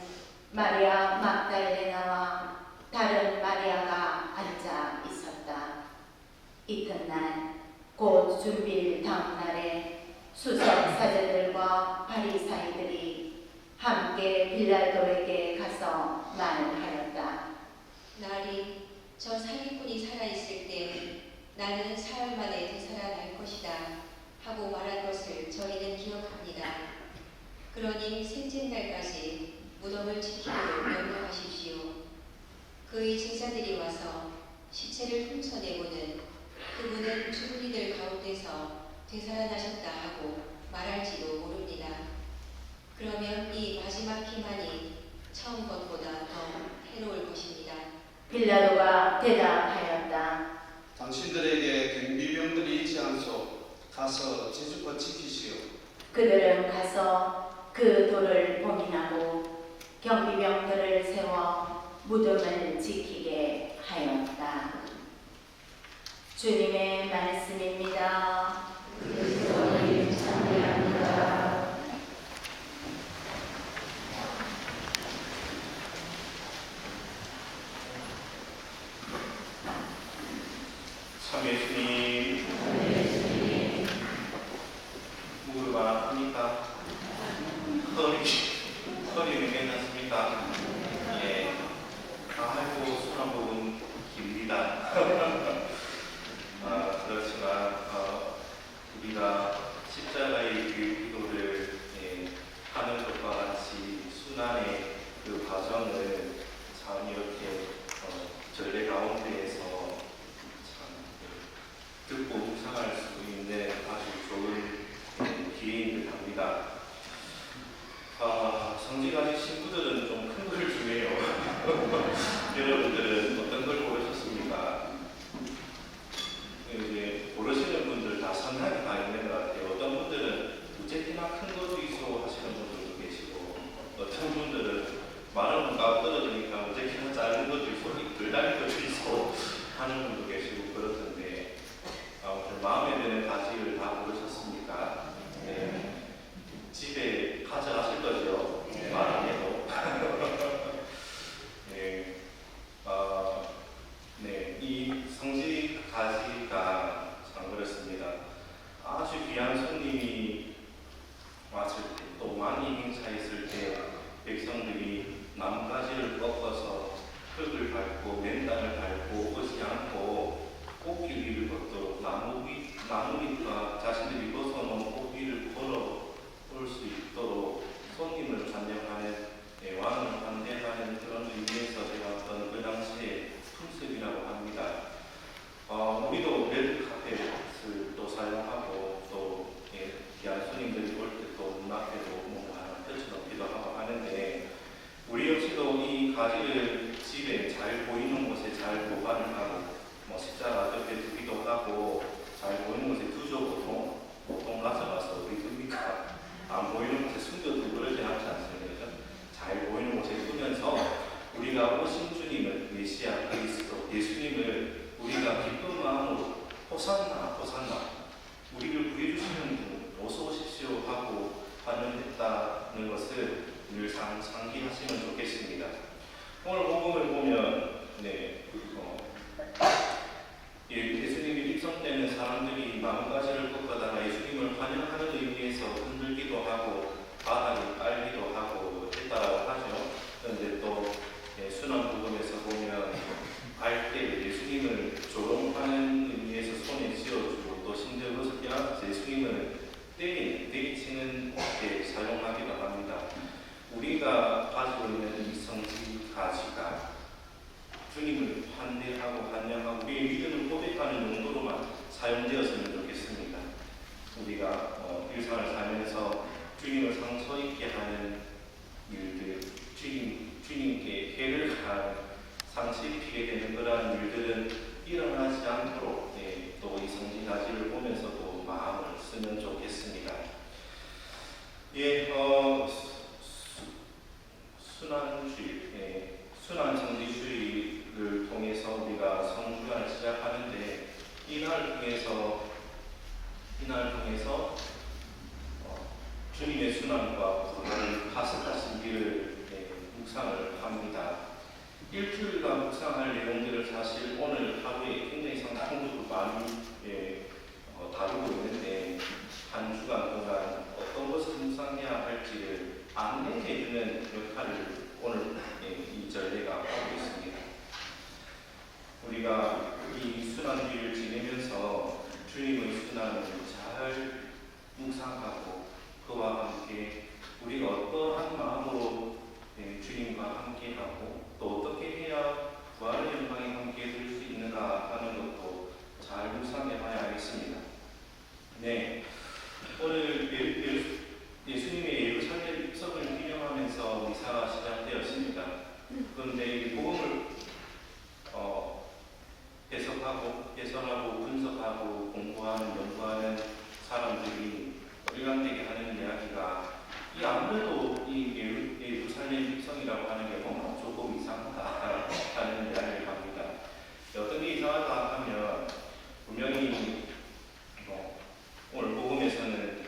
마리아 막달레나와 다른 마리아가 앉아 있었다. 이튿날 곧 준비일 다음 날에 수석 사제들과 바리사이들이 함께 빌라도에게 가서 말하였다. 날이 저 사기꾼이 살아있을 때 나는 사흘 만에 되살아날 것이다 하고 말한 것을 저희는 기억합니다. 그러니 셋째 날까지 무덤을 지키도록 명령하십시오. 그의 제자들이 와서 시체를 훔쳐내고는 그분은 죽은 이들 가운데서 되살아나셨다 하고 말할지도 모릅니다. 그러면 이 마지막 기만이 처음 것보다 더 해로울 것입니다. 빌라도가 대답하였다. 당신들에게 경비병들이 있지 않소. 가서 제주껏 지키시오. 그들은 가서 그 돌을 봉인하고 경비병들을 세워 무덤을 지키게 하였다. 주님의 말씀입니다. 그리스도님 찬양합니다. 참 예수님, 무릎 안 아픕니까? 허리는 괜찮습니까? 예. 아이고, 손 한 부분 깁니다. 그렇지만 우리가 십자가의 그 기도를 하는 것과 같이 순환의 그 과정을 참 이렇게 전례 가운데에서 참 듣고 묵상할 수 있는 아주 좋은 기회인 듯 합니다. 성직하신 신부들은 좀 큰 걸 주네요. 여러분들은 어떤 걸 고르셨습니까? 이제 고르시는 분들 다 상당히 다 있는 것 같아요. 어떤 분들은 무제티나 큰 것도 있어 하시는 분들도 계시고, 어떤 분들은 많은 값 떨어지니까 무제티나 작은 것도 있고, 덜 달린 것도 있어 하는 분도 계시고 그렇던데, 아무튼 마음에 드는 가지를 다 고르셨습니까? 네. 집에 가져가실 거죠? 말 안 해도. 네. 네. 이 성직 가지가 참 그렇습니다. 아주 귀한 손님이 왔을 때, 또 많이 행사했을 때 백성들이 나뭇가지를 꺾어서 흙을 밟고 맨땅을 밟고 오지 않고 꽃길 위를 걷도록 나무 밑과 자신들이 벗어놓은 꽃 위를 걸어올 수 있도록 손님을 환영하는 왕을 환대하는 그런 의미에서 되었던 그 당시의 풍습이라고 합니다. 주님을 환대하고 환영하고 우리의 믿음을 고백하는 용도로만 사용되었으면 좋겠습니다. 우리가 일상을 살면서 주님을 상처 있게 하는 일들, 주님께 해를 가한 상처 입히게 되는 그러한 일들은 일어나지 않도록 또 이 성지자지를 보면서도 마음을 쓰면 좋겠습니다. 순환주일, 순환성지주의를 통해서 우리가 성주간을 시작하는데 이날 통해서 주님의 순환과 부활을 파스카 신비를 묵상을 합니다. 일주일간 묵상할 내용들을 사실 오늘 하루에 굉장히 상당히 많이 다루고 있는데 한 주간 동안 어떤 것을 묵상해야 할지를 안내해주는 역할을 오늘 이 전례가 하고 있습니다. 우리가 이 순환주의를 지내면서 주님의 순환을 잘 묵상하고 그와 함께 우리가 어떠한 마음으로 주님과 함께하고 또 어떻게 해야 부활의 영광에 함께 될 수 있는가 하는 것도 잘 묵상해 봐야 하겠습니다. 네, 오늘 예수님의 예루살렘 입성을 기념하면서 미사가 시작되었습니다. 그런데 이 복음을 해석하고 분석하고 공부하는 연구하는 사람들이 일관되게 하는 이야기가 아무래도 이 예루살렘 입성이라고 하는 게 조금 이상하다 하는 이야기를 합니다. 어떤 게 이상하다 하면 분명히 오늘 복음에서는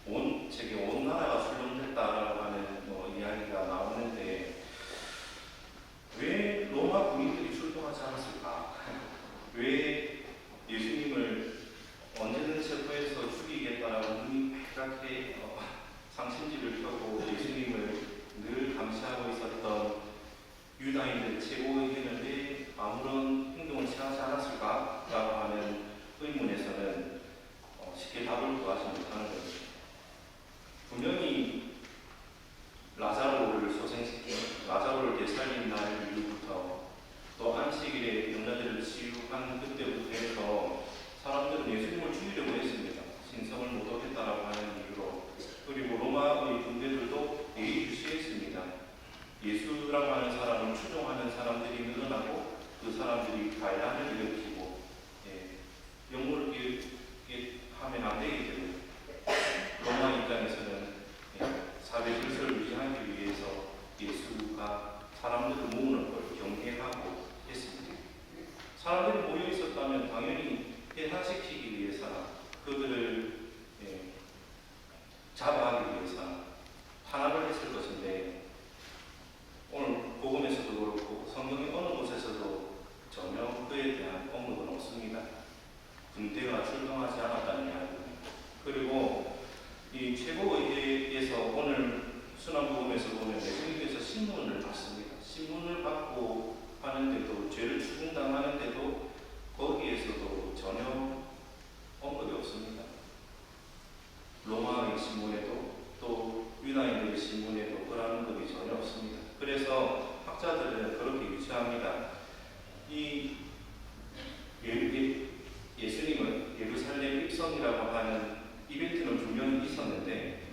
온 나라가 출동됐다라고 하는 이야기가 나오는데 왜 로마 군인들이 출동하지 않았을까? 왜 예수님을 언제든 체포해서 죽이겠다라고 눈이 빨갛게 상심지를 펴고 예수님을 늘 감시하고 있었던 유다인들 최고의견은 왜 아무런 행동을 취하지 않았을까라고 하는 의문에서는 쉽게 답을 구하지 못하는 것입니다. 분명히 라자로를 되살린 날 이후부터 또 안식일에 병자들을 치유한 그때부터 해서 사람들은 예수님을 죽이려고 했습니다. 신성을 모독했다라고 하는 이유로. 그리고 로마의 군대들도 예의주시했습니다. 예수라고 하는 사람을 추종하는 사람들이 늘어나고 그 사람들이 반란을 일으키고 영물을 하면 안 되기 때문에 로마 입장에서는 사회 질서를 유지하기 위해서 예수가 사람들을 모으는 걸 경계하고 했습니다. 사람들이 모여 있었다면 당연히 해산시키기 위해서나 그들을 잡아가기 위해서 탄압을 했을 것인데 오늘 복음에서도 그렇고 성경의 어느 곳에서도 전혀 그에 대한 언급은 없습니다. 군대가 출동하지 않았다는 이야기입니다. 그리고 이 최고의회에서 오늘 순환복음에서 보면 예수님께서 신문을 받습니다. 신문을 받고 하는데도 죄를 추궁당하는데도 거기에서도 전혀 언급이 없습니다. 로마의 신문에도 또 유다인들의 신문에도 그런 언급이 전혀 없습니다. 그래서 학자들은 그렇게 유추합니다. 이 예수님은 예루살렘 입성이라고 하는 이벤트는 분명히 있었는데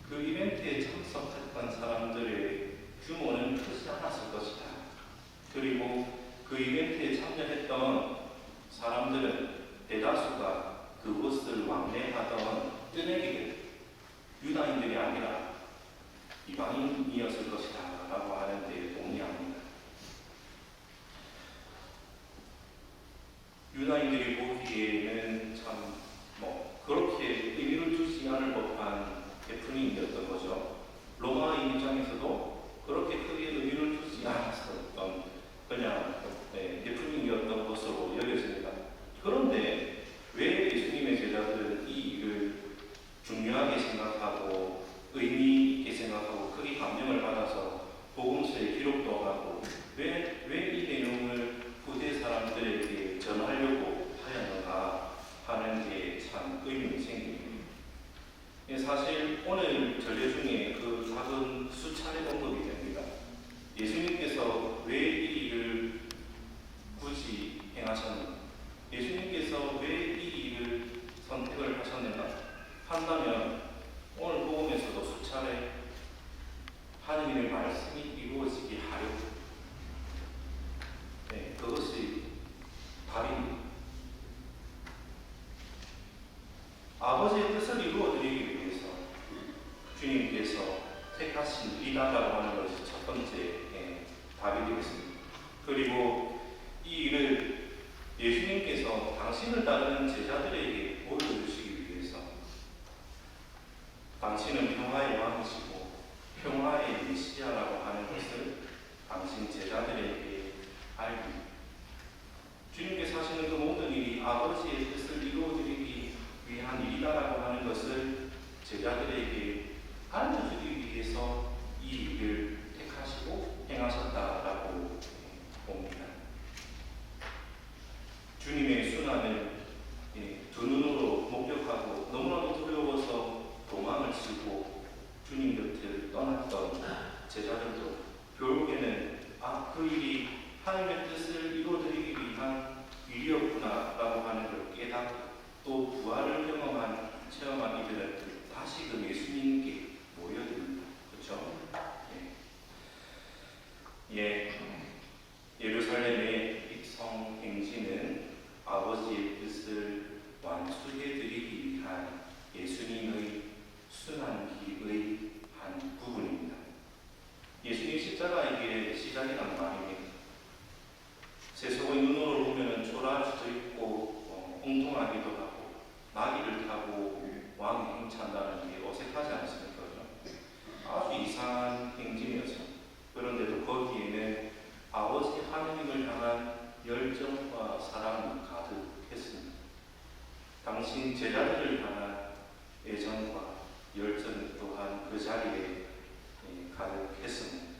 그 이벤트에 참석했던 사람들의 규모는 크지 않았을 것이다. 그리고 그 이벤트에 참여했던 사람들은 대다수가 그것을 왕래하던 뜨내기들, 유다인들이 아니라 이방인이었을 것이다 라고 하는데 동의합니다. 유다인들이 보기에는 참 그렇게 의미를 두지 않을 법한 해프닝이었던 거죠. 로마의 입장에서도 그렇게 크게 의미를 두지 않았었던 그냥 해프닝이었던 것으로 여겨집니다. 그런데 왜 예수님의 제자들은 이 일을 중요하게 생각하고 의미 있게 생각하고 크게 감명을 받아서 복음서에 기록도 하고 왜 이 내용을 후대 사람들에게 전하려고 하였는가 하는 게 참 의문이 생깁니다. 사실 오늘 전례 중에 그 작은 수차례 언급이 됩니다. 예수님께서 왜 그리고 이 일을 예수님께서 당신을 따르는 제자들에게 보여주시기 위해서 당신은 평화의 왕이시고 평화의 메시아라고 하는 것을 당신 제자들에게 알고 주님께서 하시는 그 모든 일이 아버지의 뜻을 이루어드리기 위한 일이다라고 하는 것을 제자들에게 알려주기 위해서 이 일을 택하시고 행하셨다라고 봅니다. 주님의 순환을 두 눈으로 목격하고 너무나도 두려워서 도망을 치고 주님 곁을 떠났던 제자들도 결국에는 그 일이 하나님의 뜻을 이루어드리기 위한 일이었구나라고 하는 걸 깨닫고 또 부활을 체험한 이들은 다시금 예수님께 모여듭니다. 그렇죠? 예루살렘의 입성 행진은 아버지의 뜻을 완수해드리기 위한 예수님의 순환기의 한 부분입니다. 예수님 십자가의 시작이란 말입니다. 세속의 눈으로 보면 초라할 수도 있고 엉뚱하기도 하고 나귀를 타고 왕이 행차한다는 게 어색하지 않습니까? 아주 이상한 행진이었죠. 그런데도 거기에는 아버지 하느님을 향한 열정과 사랑이 가득했습니다. 당신 제자들을 향한 애정과 열정 또한 그 자리에 가득했습니다.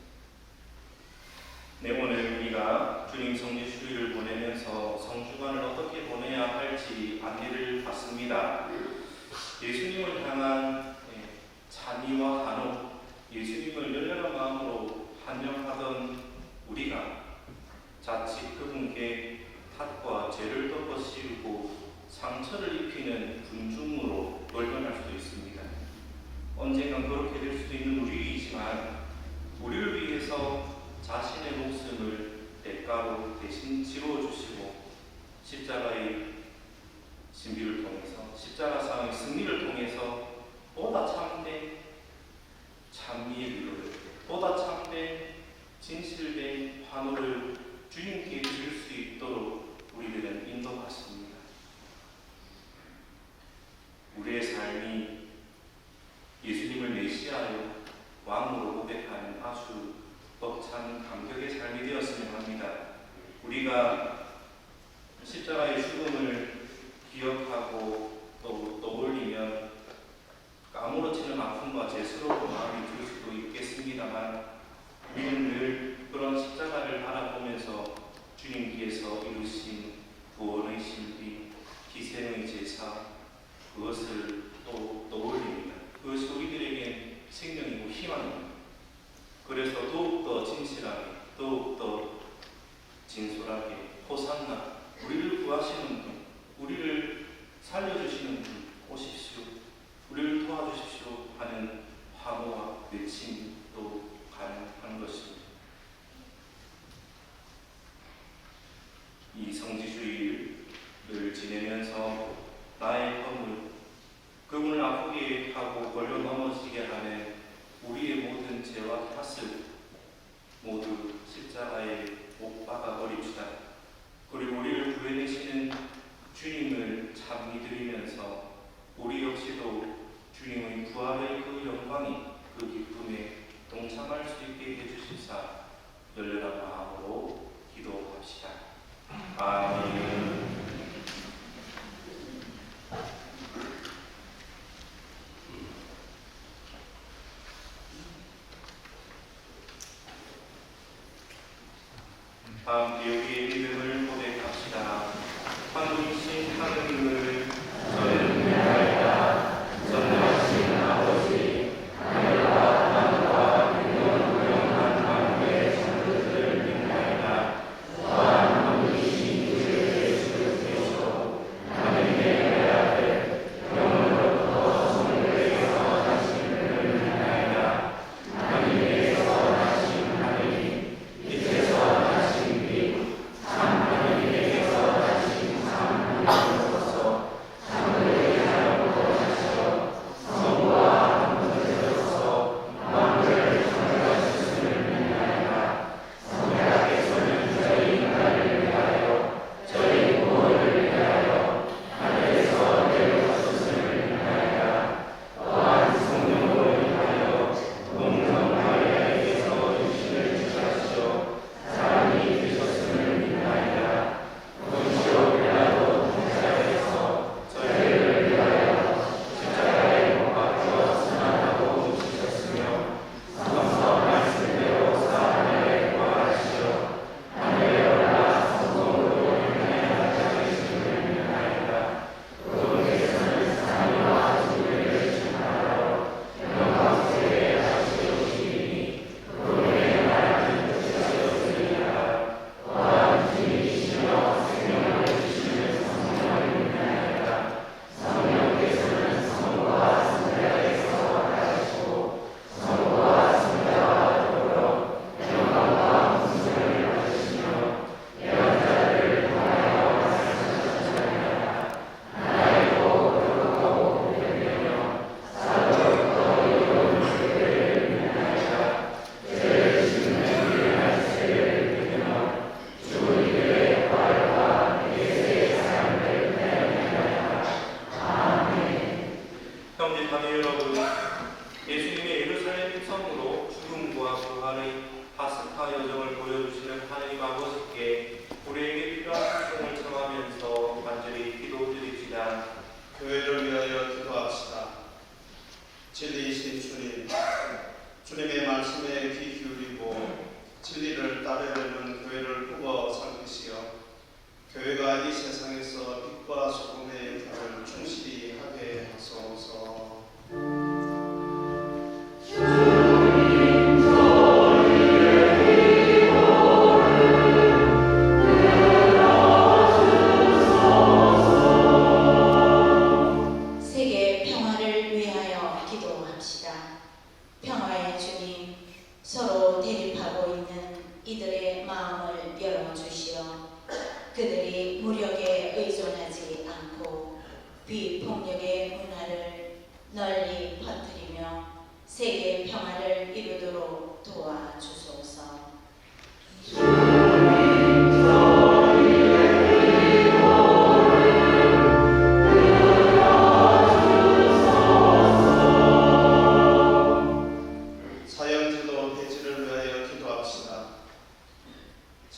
오늘 우리가 주님 성지주의를 보내면서 성주간을 어떻게 보내야 할지 안내를 받습니다. 예수님을 향한 찬미와 한옥, 예수님을 열렬한 마음으로 환영하던 우리가 자칫 그분께 탓과 죄를 덮어 씌우고 상처를 입히는 군중으로 돌변할 수도 있습니다. 언젠간 그렇게 될 수도 있는 우리이지만 우리를 위해서 자신의 목숨을 대가로 대신 치러주시고 십자가의 신비를 통해서 십자가상의 승리를 통해서 보다 참된 찬미의 위로를 보다 참된 진실된 환호를 주님께 드릴 수 있도록 우리들은 인도받습니다. 우리의 삶이 예수님을 메시아요 왕으로 고백하는 아주 벅찬 감격의 삶이 되었으면 합니다. 우리가 십자가의 죽음을 기억하고 또 떠올리면 아무렇지는 아픔과 죄스러운 마음이 들 수도 있겠습니다만 우리는 늘 그런 십자가를 바라보면서 주님께서 이루신 구원의 신비, 희생의 제사 그것을 또 떠올립니다. 그것이 우리들에겐 생명이고 희망입니다. 그래서 더욱더 진실하게 더욱더 진솔하게 호산나 우리를 구하시는 분, 우리를 살려주시는 분 오십시오, 우리를 도와주십시오 하는 환호와 외침이 또 가능한 것입니다. 이 성지주의를 지내면서 나의 허물, 그분을 아프게 하고 걸려 넘어지게 하는 우리의 모든 죄와 탓을 모두 십자가에 못 박아 버립시다. 그리고 우리를 구해내시는 주님을 참 믿으면서 우리 역시도 주님의 부활의 그 영광이 그 기쁨에 동참할 수 있게 해주시사 열렬한 마음으로 기도합시다. 아멘. 함께 우리의 믿음을 고백합시다. 하늘이신 하느님을 저는 믿나이다. 전능하신 아버지, 하늘과 땅과 영원한 만물의 창조주를 믿나이다. 또한 하늘이신 주 예수 그리스도 하느님의 아들, 영원으로부터 성령에서 나신 그를 믿나이다. 하느님에서 나신 하느님, 빛에서 나신 빛, 참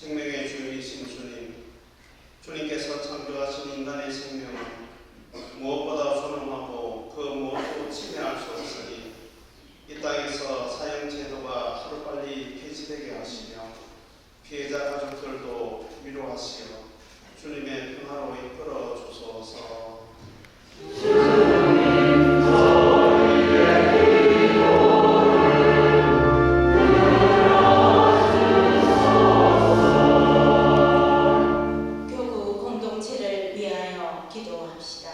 생명의 주인이신 주님, 주님께서 창조하신 인간의 생명은 무엇보다 존엄하고 그 무엇도 침해할 수 없으니 이 땅에서 사형제도가 하루빨리 폐지되게 하시며 피해자 가족들도 위로하시어 주님의 평화로 이끌어 주소서. 교구 공동체를 위하여 기도합시다.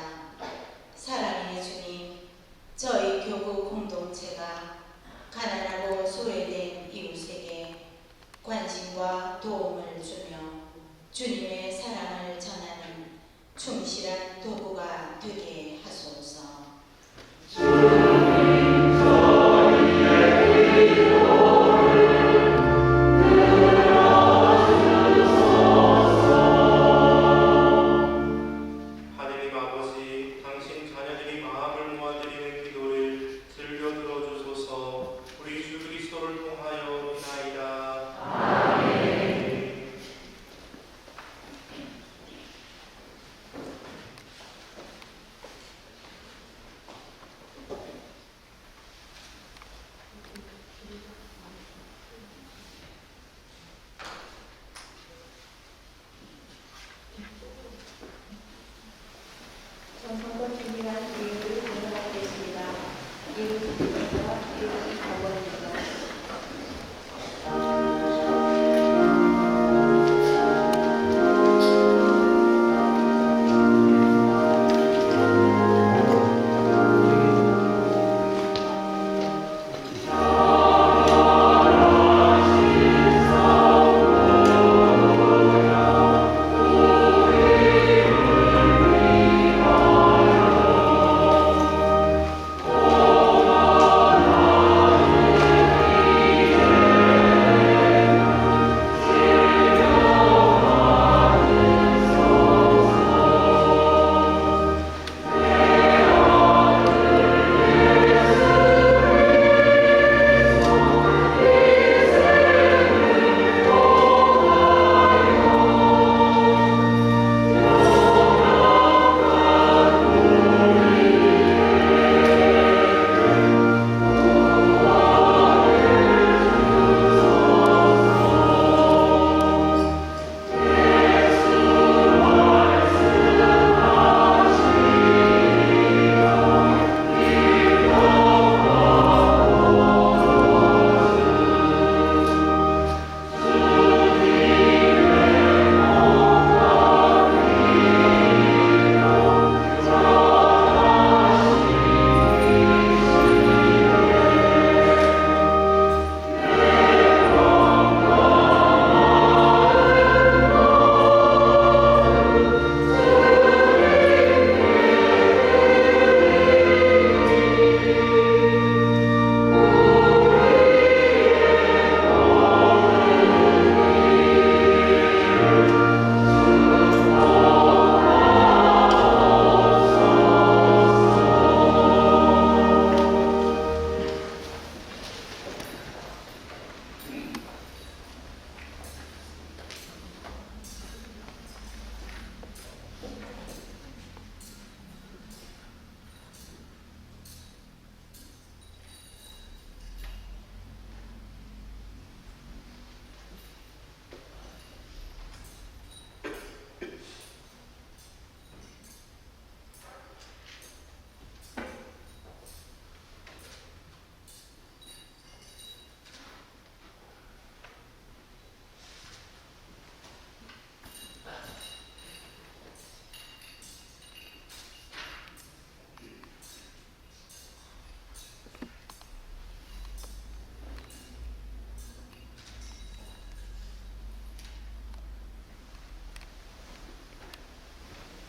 사랑의 주님, 저희 교구 공동체가 가난하고 소외된 이웃에게 관심과 도움을 주며 주님의 사랑을 전하는 충실한 도구가 되게 하소서. 하느님 아버지, 당신 자녀들이 마음을 모아드리는 기도를 즐겨 들어주소서. 우리 주 그리스도를 통하여 비나이다. 아멘. 정성껏 준비한 기회를 공유하겠습니다. 이웃과 이웃 법원입니다.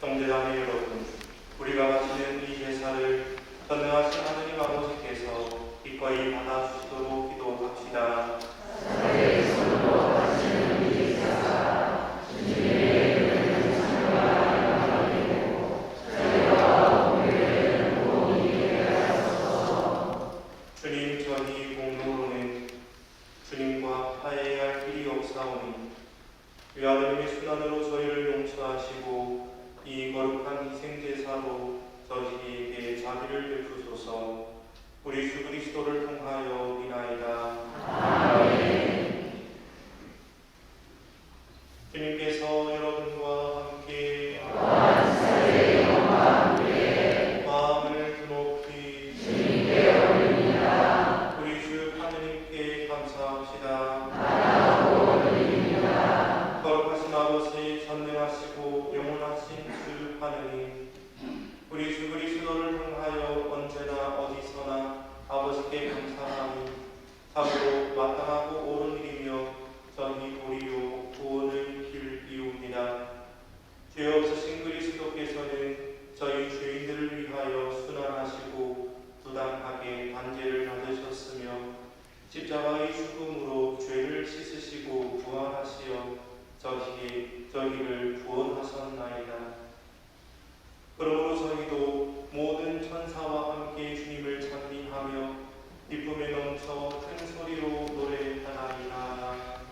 형제자매 여러분, 우리가 바치는 이 제사를 전능하신 하느님 아버지께서 기꺼이 받아주시도록 기도합시다. 주님, 전이 공로로는 주님과 화해할 길이 없사오니 외아들님의 순환으로 저희를 용서하시고 이 거룩한 희생제사로 저희에게 자비를 베푸소서. 우리 주 그리스도를 통하여 비나이다. 아멘. 주님께서 여러분과 함께 마음을 드높이 주님께 올립니다. 우리 주 하느님께 감사합시다. 거룩하신 아버지, 전능하시고 영원하신 주 하느님, 우리 주 그리스도를 통하여 언제나 어디서나 아버지께 감사하니 참으로 마땅하고 옳은 일이며 전이 도리요 구원의 길이옵니다. 죄 없으신 그리스도께서는 저희 죄인들을 위하여 순환하시고 부당하게 단죄를 받으셨으며 십자가의 죽음으로 죄를 씻으시고 부활하시어 저희를 구원하셨나이다. 그러므로 저희도 모든 천사와 함께 주님을 찬미하며 기쁨에 넘쳐 큰 소리로 노래하나이다.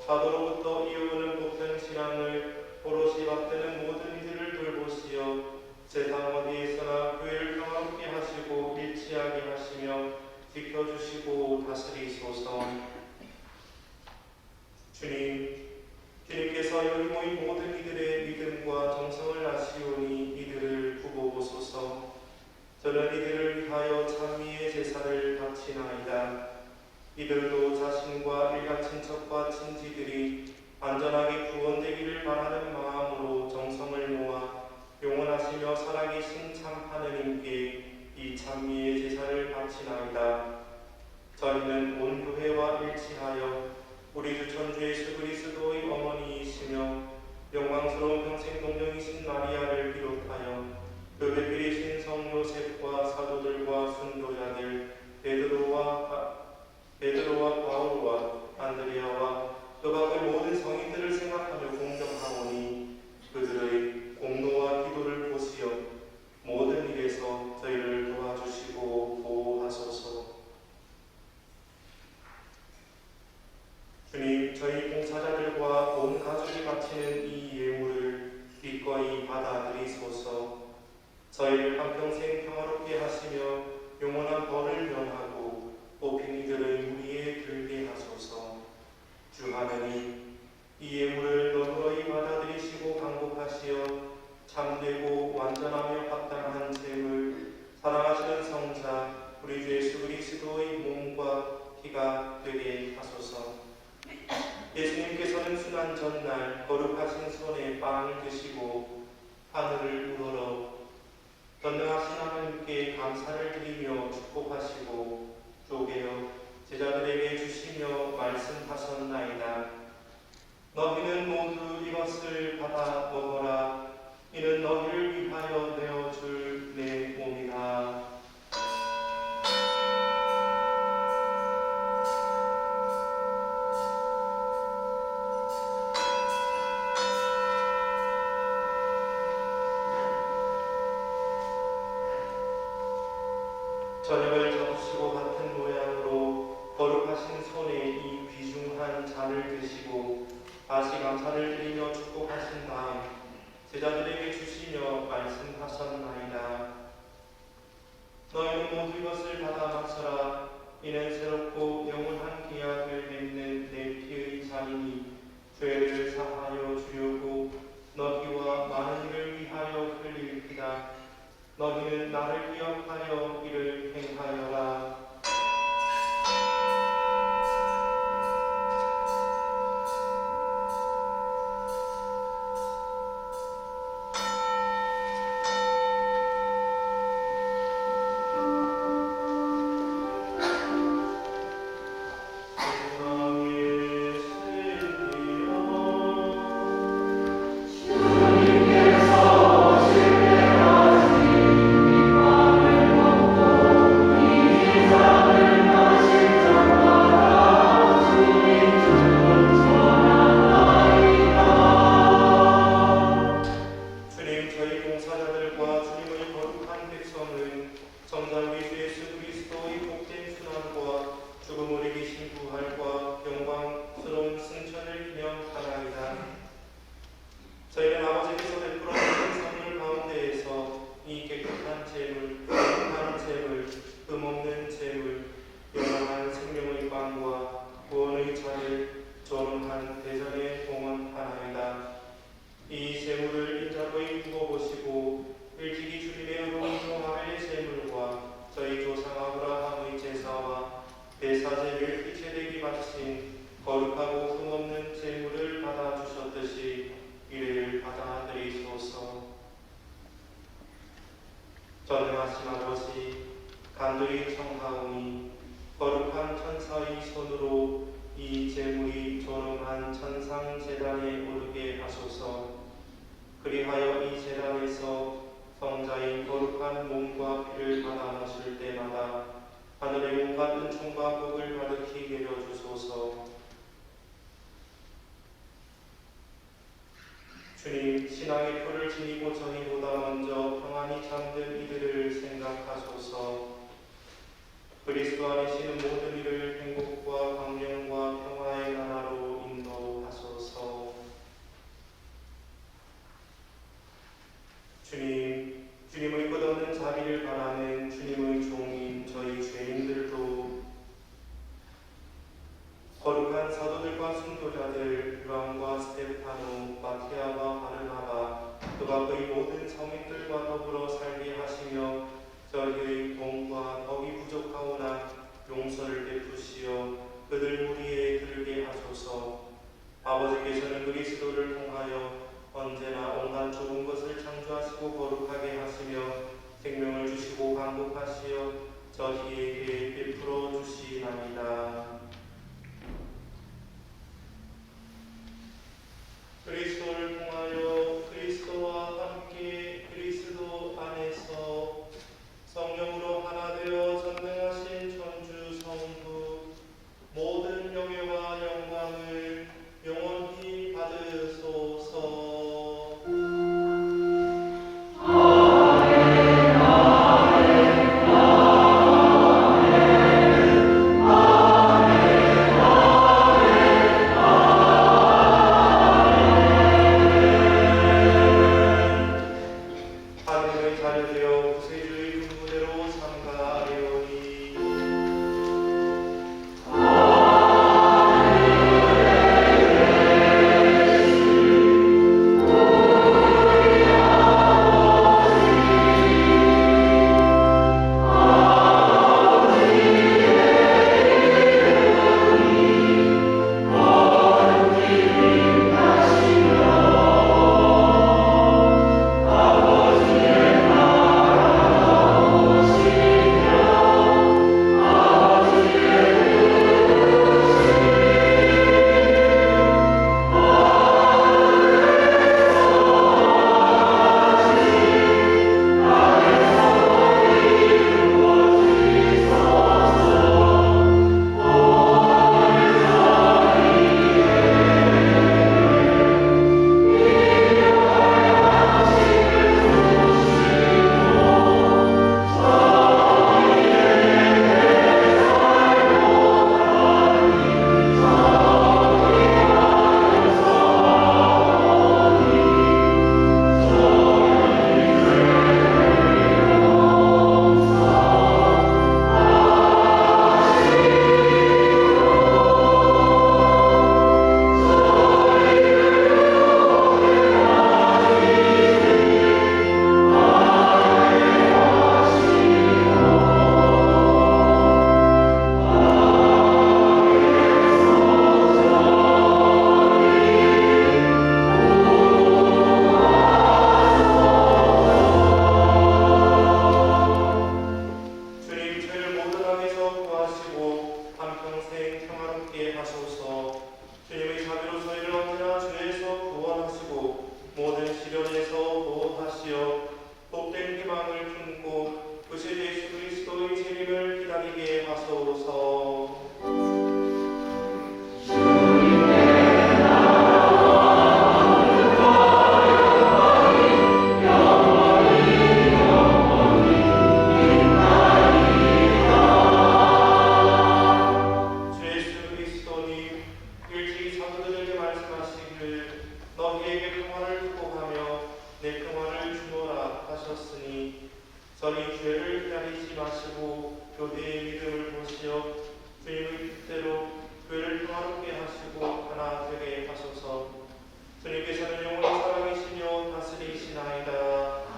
사도로부터 이어오는 보편 신앙을 오롯이 받드는 모든 이들을 돌보시어 세상 어디에서나 교회를 평화롭게 하시고 일치하게 하시며 지켜주시고 다스리소서. 주님께서 여기 모인 모든 이들의 믿음과 정성을 아시오니 이들을 굽어보소서. 저는 이들을 위하여 찬미의 제사를 바치나이다. 이들도 자신과 일가 친척과 친지들이 안전하게 구원되기를 바라는 마음으로 정성을 모아 영원하시며 살아계신 참 하느님께 이 찬미의 제사를 바치나이다. 저희는 온 교회와 일치하여 우리 주 천주 예수 그리스도의 어머니이시며 영광스러운 평생 동정이신 마리아를 비롯하여 그 배필이신 성 요셉과 사도들과 순교자들 베드로와 바울과 안드레아와 그 밖의 모든 성인들을 생각하며 공경하오니 그들의 공로와 기도를 보시어 모든 일에서 저희를 도와주시고 보호하소서. 주님, 저희 봉사자들과 온 가족이 바치는 이 예물을 기꺼이 받아들이소서. 저희를 한평생 평화롭게 하시며 영원한 벌을 면하고 뽑힌 이들의 무리에 들게 하소서. 주 하느님, 이 예물을 너그러이 받아들이시고 강복하시어 참되고 완전하며 합당한 재물, 사랑하시는 성자 우리 주 예수 그리스도의 몸과 피가 되게 하소서. 예수님께서는 순환 전날 거룩하신 손에 빵을 드시고 하늘을 우러러 전능하신 하나님께 감사를 드리며 축복하시고 쪼개어 제자들에게 주시며 말씀하셨나이다. 너희는 모두 이것을 받아 먹어라. 이는 너희를 위하여 내어줄 내 몸이다. 저녁을 잡수시고 같은 모양으로 거룩하신 손에 이 귀중한 거룩한 잔을 드시고 다시 감사를 드리며 축복하신 다음 제자들에게 주시며 말씀하셨나이다. 너희는 모두 이것을 받아 마셔라. 이는 새롭고 영원한 계약을 맺는 내 피의 잔이니 죄를 사하여 주려고 너희와 많은 이를 위하여 흘릴 피다. 너희는 나를 기억하여 이를 행하여라. 저희는 아버지께서 베풀어 주신 선물 가운데에서 이 깨끗한 제물, 거룩한 제물, 흠없는 제물, 영원한 생명의 빵과 구원의 차를 존엄한 대전에 동원하나이다. 이 제물을 인자로이 두고 보시고 일찍이 주님의 의로운 종합의 제물과 저희 조상 아브라함의 제사와 대사제를 피체되기 바친 거룩하고 흠없는 제물을 받아주셨듯이 이를 받아들이소서. 전능하신 아버지, 간절히 청하오니 거룩한 천사의 손으로 이 제물이 존엄한 천상제단에 오르게 하소서. 그리하여 이 제단에서 성자의 거룩한 몸과 피를 받아 마실 때마다 하늘의 온갖 은총과 복을 가득히 내려주소서. 주님, 신앙의 표를 지니고 저희보다 먼저 평안히 잠든 이들을 생각하소서. 그리스도 안에 쉬는 모든 이를 행복과 광명과 평화의 나라로 인도하소서. 주님, 주님의 끝없는 자비를 바라는 주님의 종인 저희 죄인들도 거룩한 사도들과 순교자들 요한과 스테파노, 마티아와 바르나바 그와 그의 모든 성인들과 더불어 살게 하시며 저희의 공과 덕이 부족하오나 용서를 베푸시어 그들 무리에 들게 하소서. 아버지께서는 그리스도를 통하여 언제나 온갖 좋은 것을 창조하시고 거룩하게 하시며 생명을 주시고 강복하시어 저희에게 베풀어 주시나이다. 그리스도를 통하여 그리스도와 함께 그리스도 안에서 성령으로 하나 되어 전능하신 천주 성부 모든 명예와 영광을 영원히 받으소서. 아멘. 말씀하시기를 너희에게 평화를 두고 가며 내 평화를 주노라 하셨으니 저희 죄를 기다리지 마시고 교회의 믿음을 보시어 주님의 뜻대로 교회를 평화롭게 하시고 하나 되게 하소서. 주님께서는 영원히 살아계시며 다스리시나이다.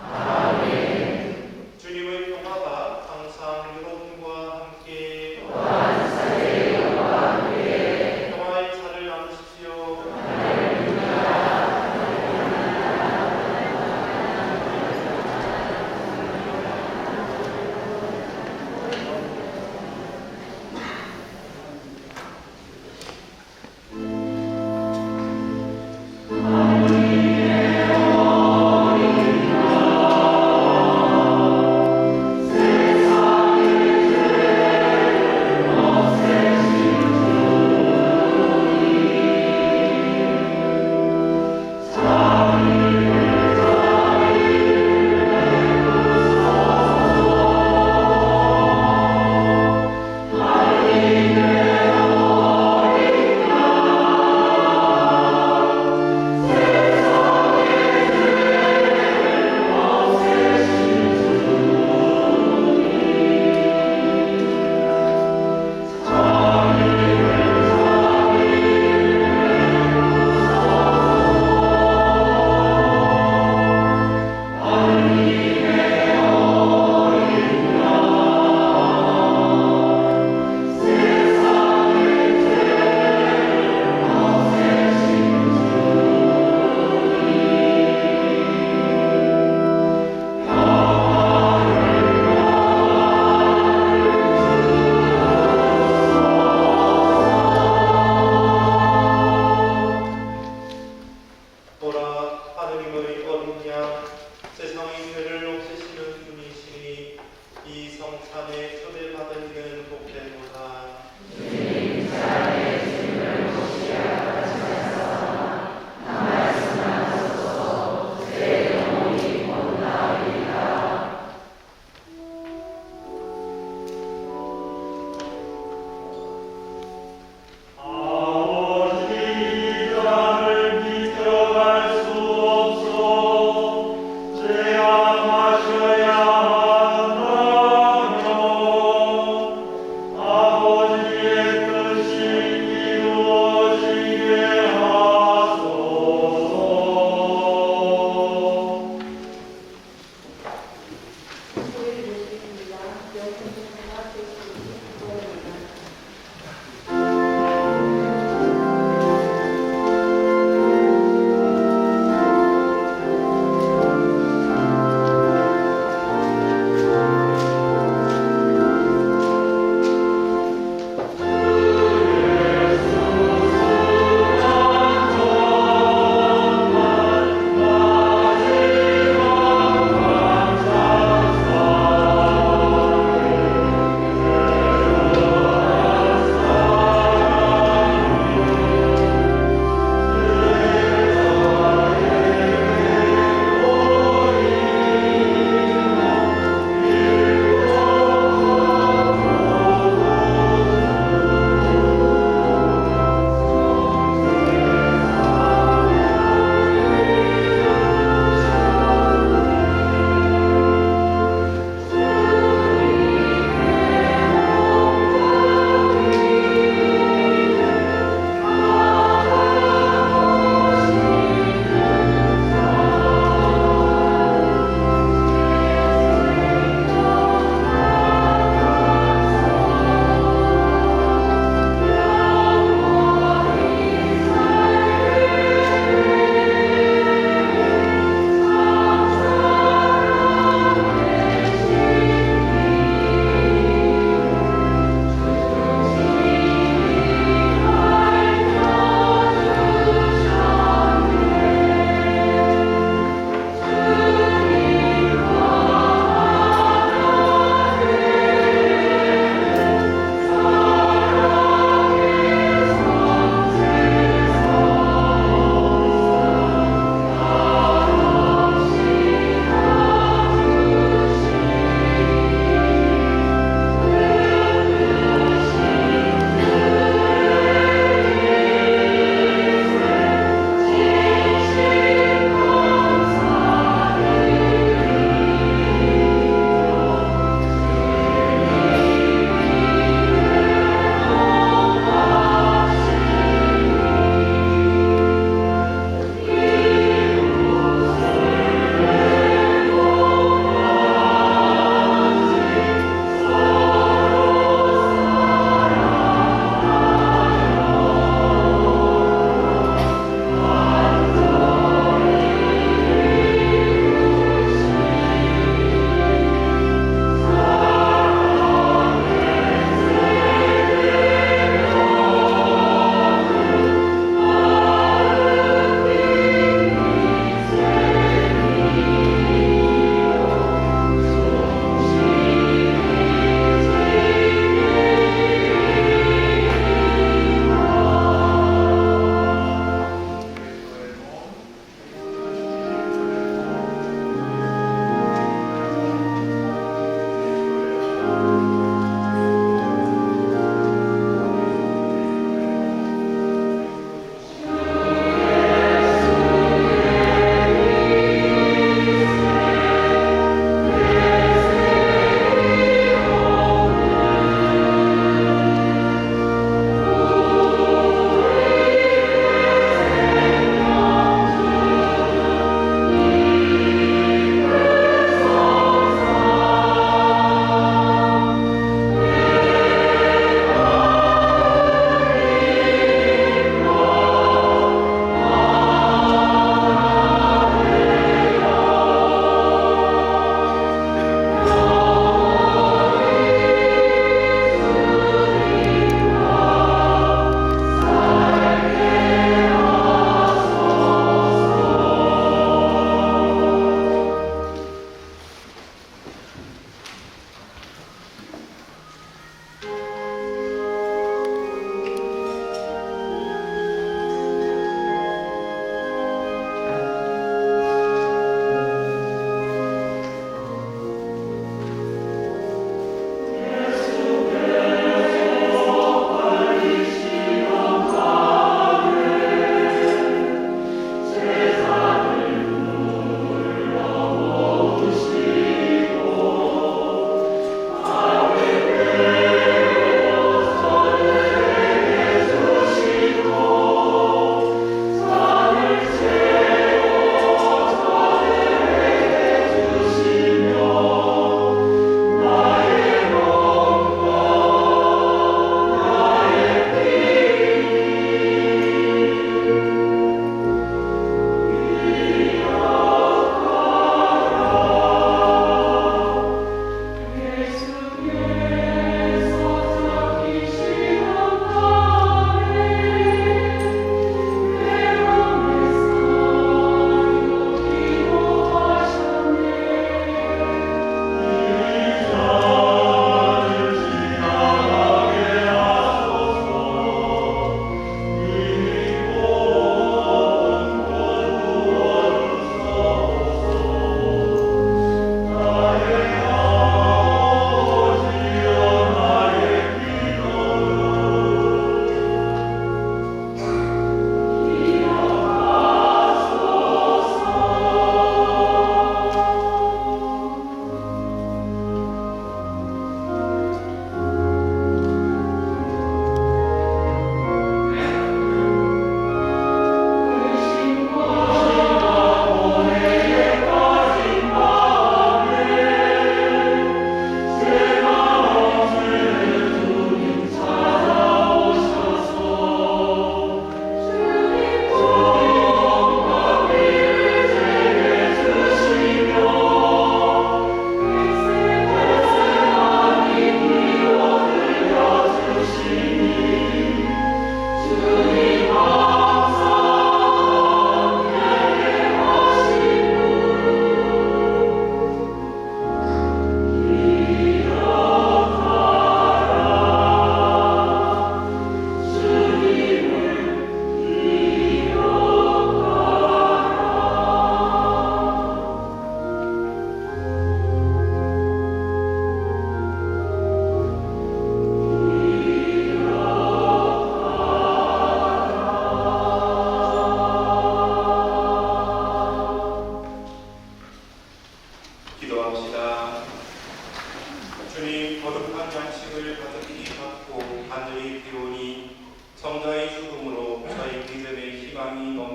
아멘. 주님의 평화가 항상 여러분과 함께 평화의 차를 나누십시오.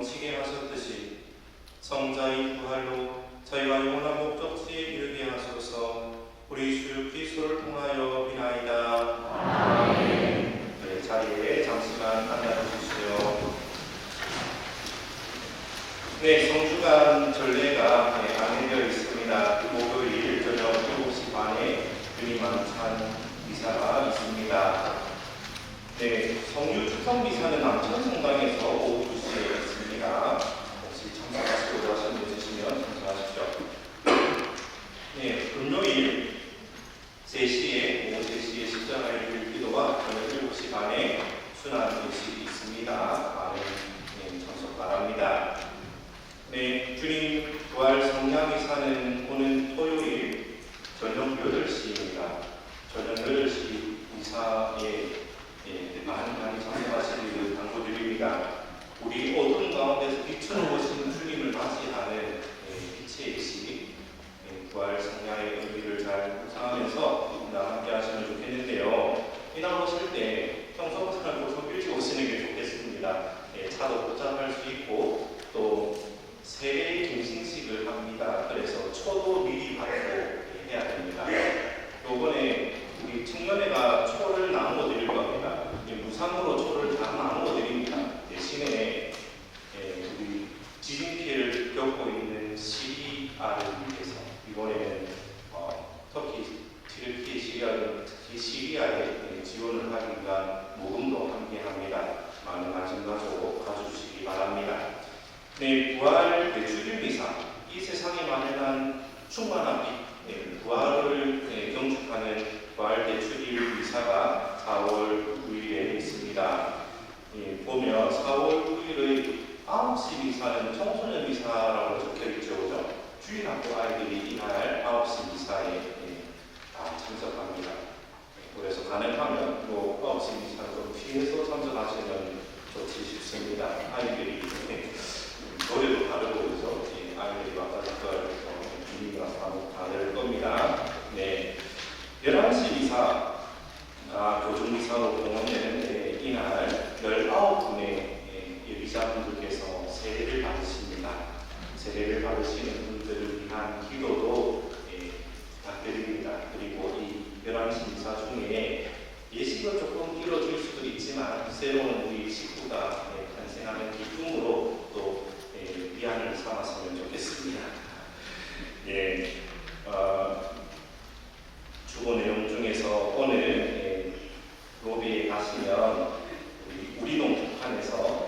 넘치게 하셨듯이 성자의 부활로 저희가 영원한 목적지에 이르게 하소서. 우리 주 그리스도를 통하여 비나이다. 네, 자리에 잠시만 앉아주십시오. 네, 성주간 전례가 안내되어 있습니다. 목요일 저녁 7시 반에 주님만찬 미사가 있습니다. 네, 성유 축성 미사는 남천 성당에서 오후 2시에 있습니다. 혹시 참석하시고자 하시는 분 있으시면 참석하십시오. 네, 금요일 3시에 오후 3시에 십자가의 길 기도와 저녁 7시 반에 순환 예식이 있습니다. 많은 참석 바랍니다. 네, 주님 부활 성냥 미사는 오는 토요일 저녁 8시입니다. 저녁 8시 미사에 많이 참석하시기를 당부드립니다. 우리 어두운 가운데서 빛으로 오신 주님을 맞이하는 빛의 예식, 부활 성냥의 의미를 잘 묵상하면서 함께 하시면 좋겠는데요. 이날 오실 때 평소보다는 좀 일찍 오시는 게 좋겠습니다. 차도 포장할 수 있고 또 세례 김신식을 합니다. 그래서 초도 미리 받고 해야 됩니다. 요번에 우리 청년회가 초를 나누어 드릴 겁니다. 무상으로 초를 다 나누어 드립니다. 대신에 우리 지진 피해를 겪고 있는 시리아를 위해서 이번에는 터키 튀르키 시리아는 특히 시리아에 지원을 하기 위한 모금도 함께합니다. 많은 관심 가져주시기 바랍니다. 네, 부활 대축일 미사, 이 세상에 마련한 충만한 빛, 부활을 경축하는 부활 대축일 미사가 4월 9일에 있습니다. 보면 4월 9일의 9시 미사는 청소년 미사라고 적혀있죠. 그죠? 주일학교 아이들이 이날 9시 미사에 다 참석합니다. 그래서 가능하면 9시 미사를 좀 피해서 참석하시면 좋지 싶습니다. 아이들이 노래도 다르고 그래서 아이들이 왔다갔다 분위기가 다를 겁니다. 네, 11시 미사, 교중 미사로 공헌되는데 이날 19분의 예비자분들께서 세례를 받으십니다. 세례를 받으시는 분들을 위한 기도도 부탁드립니다. 그리고 이 11시 미사 중에 예식은 조금 길어질 수도 있지만 새로운 우리 식구가 탄생하는 기쁨으로 또 위안을 삼았으면 좋겠습니다. 예, 주보 내용 중에서 오늘 로비에 가시면 우리동 북한에서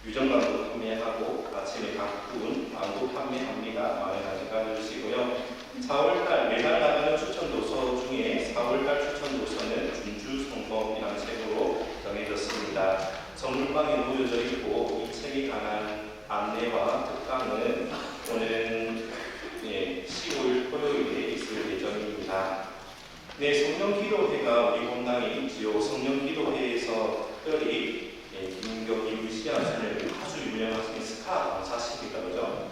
유정관도 판매하고 아침에 각군 망고 판매합니다. 많은 관심 가져주시고요. 4월달 매달 나가는 추천 도서 중에 4월달 추천 도서는 준주 성범이라는 책으로 정해졌습니다. 선물방에 놓여져 있고 이 책에 관한 안내와 특강은 오늘은 15일 토요일에 있을 예정입니다. 네, 성령기도회가 우리 본당에 있지요. 성령기도회에서 특별히 김경희 루시아스는 아주 유명하신 스타 사십니다. 그죠?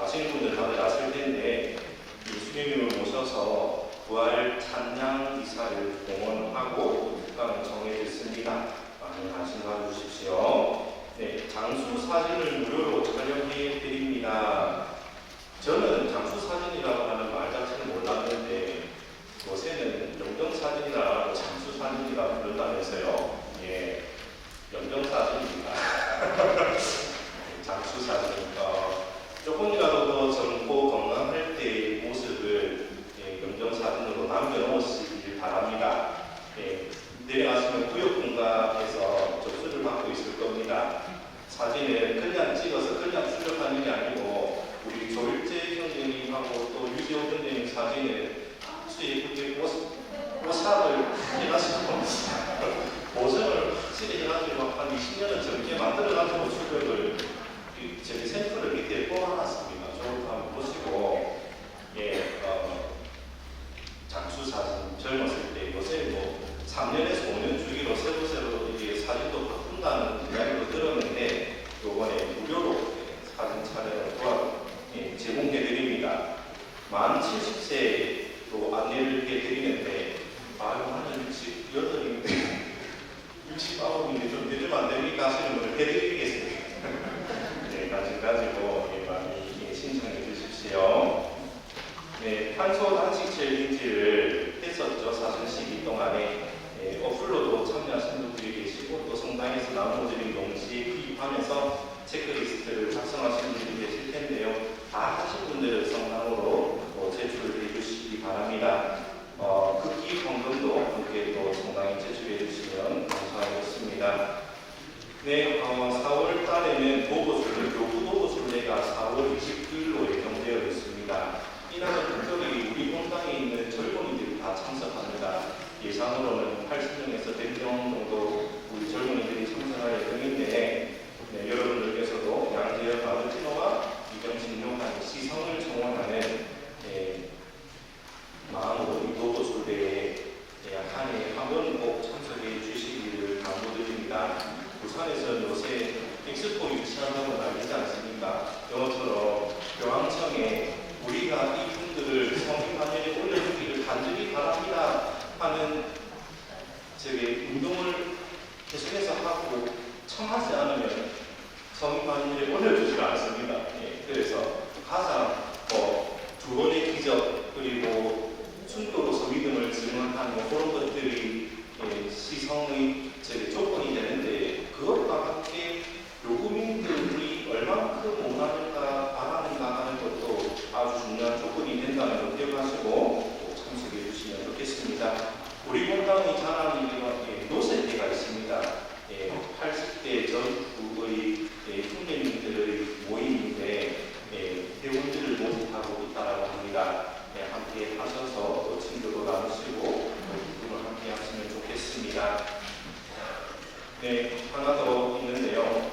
아시는 분들 다들 아실 텐데 예수님을 모셔서 부활 찬양 미사를 공헌하고 특강을 정해졌습니다. 많은 관심 가져주십시오. 네, 장수 사진을 무료로 촬영해 드립니다. 저는 장수 사진이라고 하는 말 자체는 몰랐는데 요새는 영정 사진이라 장수 사진이라 부른다면서요. 예, 영정 사진입니다. 장수 사진. 조금이라도 더 젊고 건강할 때의 모습을 영정 사진으로 남겨놓으시길 바랍니다. 내려가시면 구역공간에서 접수를 받고 있을 겁니다. 사진을 그냥 찍어서 그냥 출력하는 게 아니고 우리 조일재 형님하고 또 유지호 형님 사진을 아주 예쁘게 포샵을 해가지고 모습을 확실히 해가지고 한 20년은 젊게 만들어가지고 출력을 저희 샘플을 밑에 뽑아놨습니다. 저것도 한번 보시고 장수 사진 젊었을 때 요새 3년에서 5년 주기로 새로 이게 사진도 바꾼다는 이야기도 들었는데 요번에 무료로 사진 촬영을 제공해드립니다. 만 70세로 안내를 해드리는데 한 68인데 69인데 좀 늦으면 안 됩니까 하시는 하면서 체크리스트를 작성하신 분들이 계실 텐데요. 다 하신 분들은 성당으로 제출해 주시기 바랍니다. 극기 헌금도 함께 또 성당에 제출해 주시면 감사하겠습니다. 네, 4월 달에는 교구 도보순례가 4월 29일로 예정되어 있습니다. 이날은 특별히 우리 본당에 있는 젊은이들이 다 참석합니다. 예상으로는 80명에서 100명 정도 우리 젊은이들이 참석할 예정인데, 네, 여러분들께서도 양재역 아르티노와 이경식 요한의 시성을 청원하는 마음으로 이 도보순례에 한 해에 한 번 꼭 참석해 주시기를 당부드립니다. 부산에서 요새 엑스포 유치한다고 난리지 않습니까? 영어처럼 교황청에 우리가 이분들을 성인반열에 올려주기를 간절히 바랍니다 하는 운동을 계속해서 하고 청하지 않으면 성인반열에 올려주지 않습니다. 그래서 가장 두 번의 기적 그리고 순교로서 믿음을 증언하는 그런 것들이 시성의 조건이 되는데, 그것과 함께 요구민들이 얼만큼 원하는가 바라는가 하는 것도 아주 중요한 조건이 된다는 걸 기억하시고 참석해 주시면 좋겠습니다. 우리 본당의 자랑이 노새때가 있습니다. 80대 전국의 흉내민들의 모임인데 회원들을 모집하고 있다고 합니다. 함께 하셔서 또 친구도 나누시고 기쁨을 함께 하시면 좋겠습니다. 네, 하나 더 있는데요.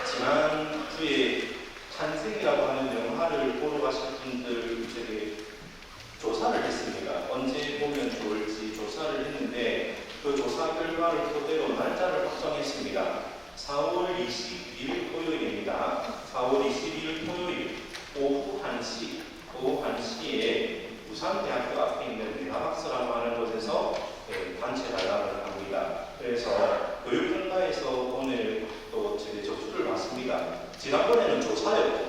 지난주에 탄생이라고 하는 영화를 보러 가실 분들 조사를 했습니다. 언제 보면 좋을지 조사를 했는데 그 조사 결과를 토대로 날짜를 확정했습니다. 4월 22일 토요일입니다. 4월 22일 토요일 오후 1시에 부산대학교 앞에 있는 대화박스라고 하는 곳에서 단체 관람을 합니다. 그래서 교육평가에서 오늘 또 접수를 받습니다. 지난번에는 조사였고